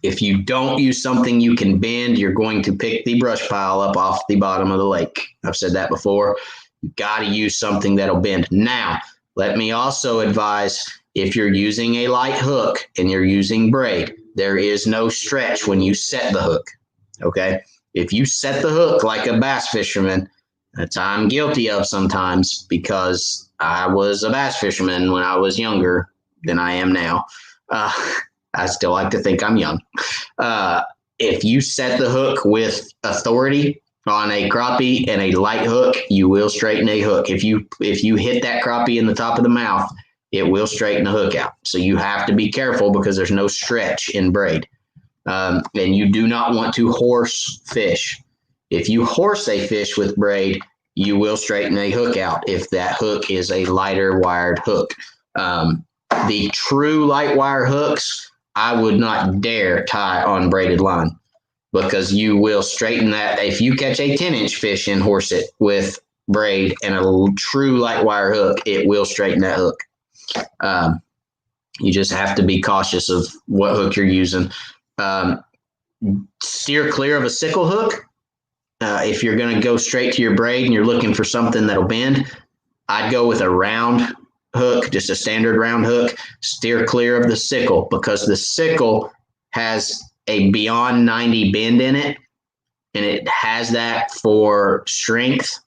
If you don't use something you can bend, you're going to pick the brush pile up off the bottom of the lake. I've said that before. You got to use something that'll bend. Now, let me also advise, if you're using a light hook and you're using braid, there is no stretch when you set the hook, okay? If you set the hook like a bass fisherman, that's I'm guilty of sometimes, because I was a bass fisherman when I was younger than I am now. I still like to think I'm young. If you set the hook with authority on a crappie and a light hook, you will straighten a hook. If you hit that crappie in the top of the mouth, it will straighten the hook out. So you have to be careful, because there's no stretch in braid. And you do not want to horse fish. If you horse a fish with braid, you will straighten a hook out if that hook is a lighter wired hook. The true light wire hooks, I would not dare tie on braided line, because you will straighten that. If you catch a 10-inch fish and horse it with braid and a true light wire hook, it will straighten that hook. You just have to be cautious of what hook you're using. Steer clear of a sickle hook. If you're going to go straight to your braid and you're looking for something that'll bend, I'd go with a round hook, just a standard round hook. Steer clear of the sickle, because the sickle has a beyond 90 bend in it, and it has that for strength.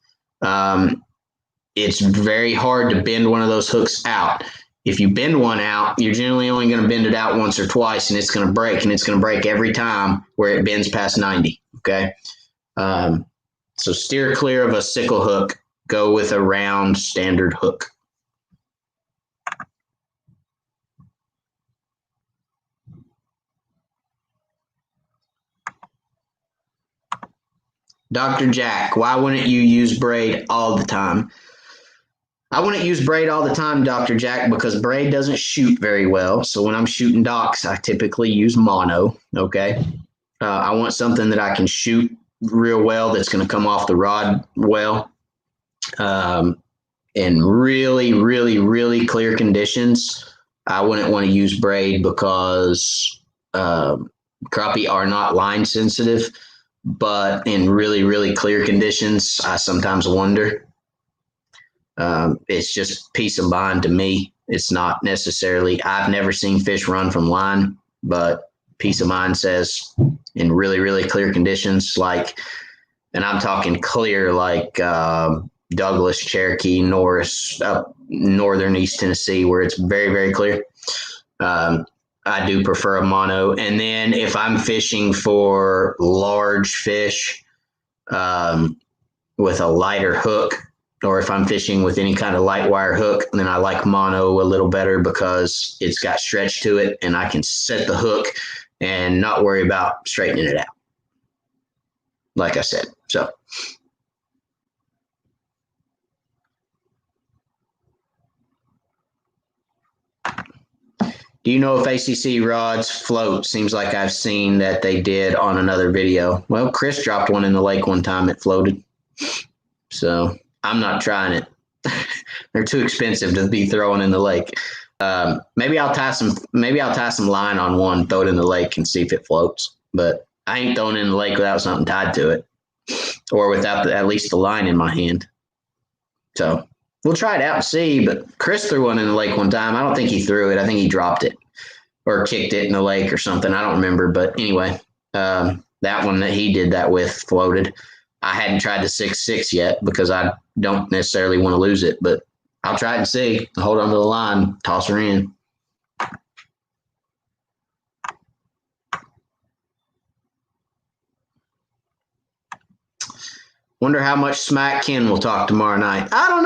It's very hard to bend one of those hooks out. If you bend one out, you're generally only going to bend it out once or twice, and it's going to break, and it's going to break every time where it bends past 90. Okay. So steer clear of a sickle hook. Go with a round standard hook. Dr. Jack, why wouldn't you use braid all the time? I wouldn't use braid all the time, Dr. Jack, because braid doesn't shoot very well. So when I'm shooting docks, I typically use mono, okay? I want something that I can shoot real well, that's going to come off the rod well. In really, really, really clear conditions, I wouldn't want to use braid, because crappie are not line sensitive. But in really, really clear conditions, I sometimes wonder. It's just peace of mind to me. It's not necessarily, I've never seen fish run from line, but peace of mind says in really, really clear conditions, like, and I'm talking clear, like Douglas, Cherokee, Norris, up northern East Tennessee, where it's very, very clear. I do prefer a mono. And then if I'm fishing for large fish with a lighter hook, or if I'm fishing with any kind of light wire hook, then I like mono a little better, because it's got stretch to it, and I can set the hook and not worry about straightening it out, like I said. So Do you know if ACC rods float? Seems like I've seen that they did on another video. Well, Chris dropped one in the lake one time. It floated. So I'm not trying it. They're too expensive to be throwing in the lake. Maybe I'll tie some line on one, throw it in the lake, and see if it floats. But I ain't throwing it in the lake without something tied to it, or without at least the line in my hand. So we'll try it out and see. But Chris threw one in the lake one time. I don't think he threw it. I think he dropped it or kicked it in the lake or something. I don't remember. But anyway, that one that he did that with floated. I hadn't tried the 6.6 yet because I don't necessarily want to lose it, but I'll try it and see. Hold on to the line, toss her in. Wonder how much smack Ken will talk tomorrow night. I don't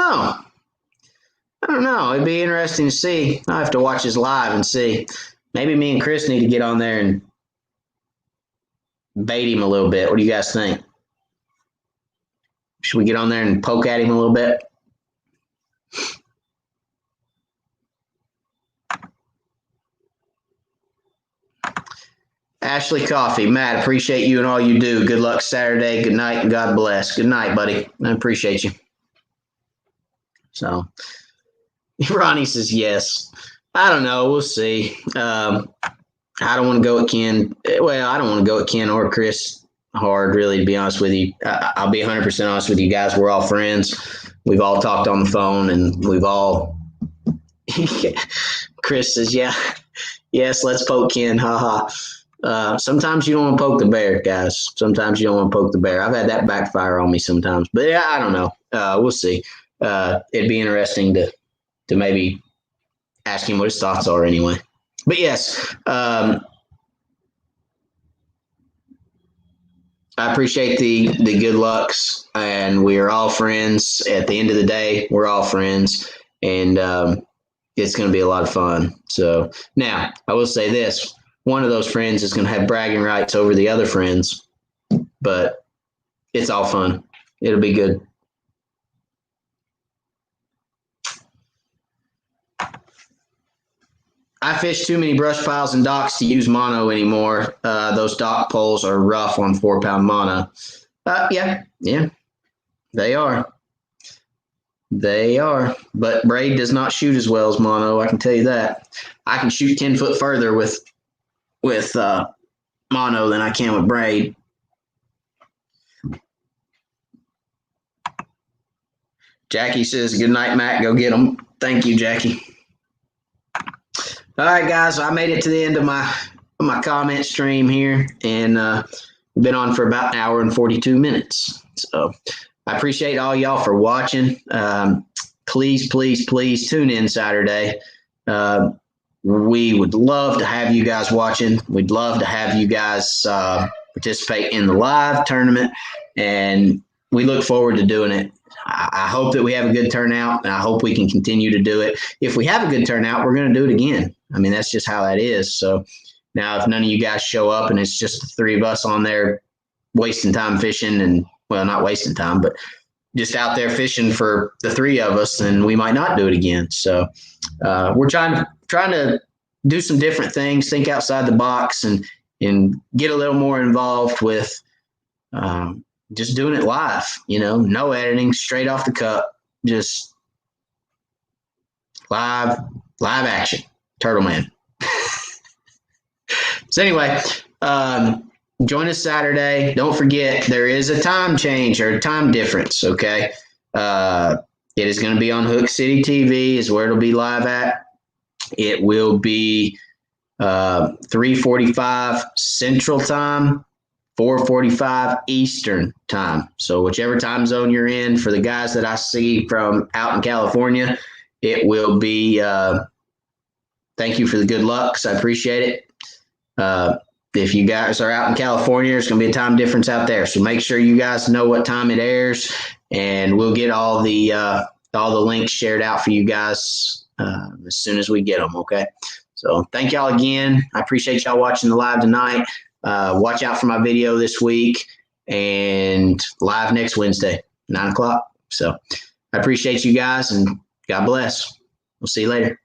know. It'd be interesting to see. I'll have to watch his live and see. Maybe me and Chris need to get on there and bait him a little bit. What do you guys think? Should we get on there and poke at him a little bit? Ashley Coffee, Matt, appreciate you and all you do. Good luck Saturday. Good night and God bless. Good night, buddy. I appreciate you. So, Ronnie says yes. I don't know. We'll see. I don't want to go at Ken. Well, I don't want to go at Ken or Chris hard, really, to be honest with you. I'll be 100% honest with you guys. We're all friends. We've all talked on the phone, and we've all – Chris says, yeah, yes, let's poke Ken. Ha. Sometimes you don't want to poke the bear, guys. Sometimes you don't want to poke the bear. I've had that backfire on me sometimes. But, yeah, I don't know. We'll see. It'd be interesting to maybe ask him what his thoughts are anyway. But, yes, I appreciate the good lucks, and we are all friends. At the end of the day, we're all friends, and it's going to be a lot of fun. So now I will say this. One of those friends is going to have bragging rights over the other friends, but it's all fun. It'll be good. I fish too many brush piles and docks to use mono anymore. Those dock poles are rough on 4-pound mono. Yeah, they are. They are. But braid does not shoot as well as mono. I can tell you that. I can shoot 10 foot further with mono than I can with braid. Jackie says, good night, Matt. Go get them. Thank you, Jackie. All right, guys, I made it to the end of my comment stream here, and we've been on for about an hour and 42 minutes. So I appreciate all y'all for watching. Please tune in Saturday. We would love to have you guys watching. We'd love to have you guys participate in the live tournament, and we look forward to doing it. I hope that we have a good turnout, and I hope we can continue to do it. If we have a good turnout, we're going to do it again. I mean, that's just how that is. So now if none of you guys show up and it's just the three of us on there wasting time fishing, and, well, not wasting time, but just out there fishing for the three of us, then we might not do it again. So we're trying to do some different things, think outside the box, and get a little more involved with just doing it live, no editing, straight off the cup, just live action, Turtle Man. So anyway, join us Saturday. Don't forget, there is a time change or a time difference, okay? It is going to be on Hook City TV is where it'll be live at. It will be 3:45 Central Time, 4:45 Eastern Time. So whichever time zone you're in, for the guys that I see from out in California, it will be thank you for the good lucks. I appreciate it. If you guys are out in California, there's going to be a time difference out there. So make sure you guys know what time it airs, and we'll get all the links shared out for you guys as soon as we get them, okay? So thank y'all again. I appreciate y'all watching the live tonight. Watch out for my video this week, and live next Wednesday, 9 o'clock. So I appreciate you guys, and God bless. We'll see you later.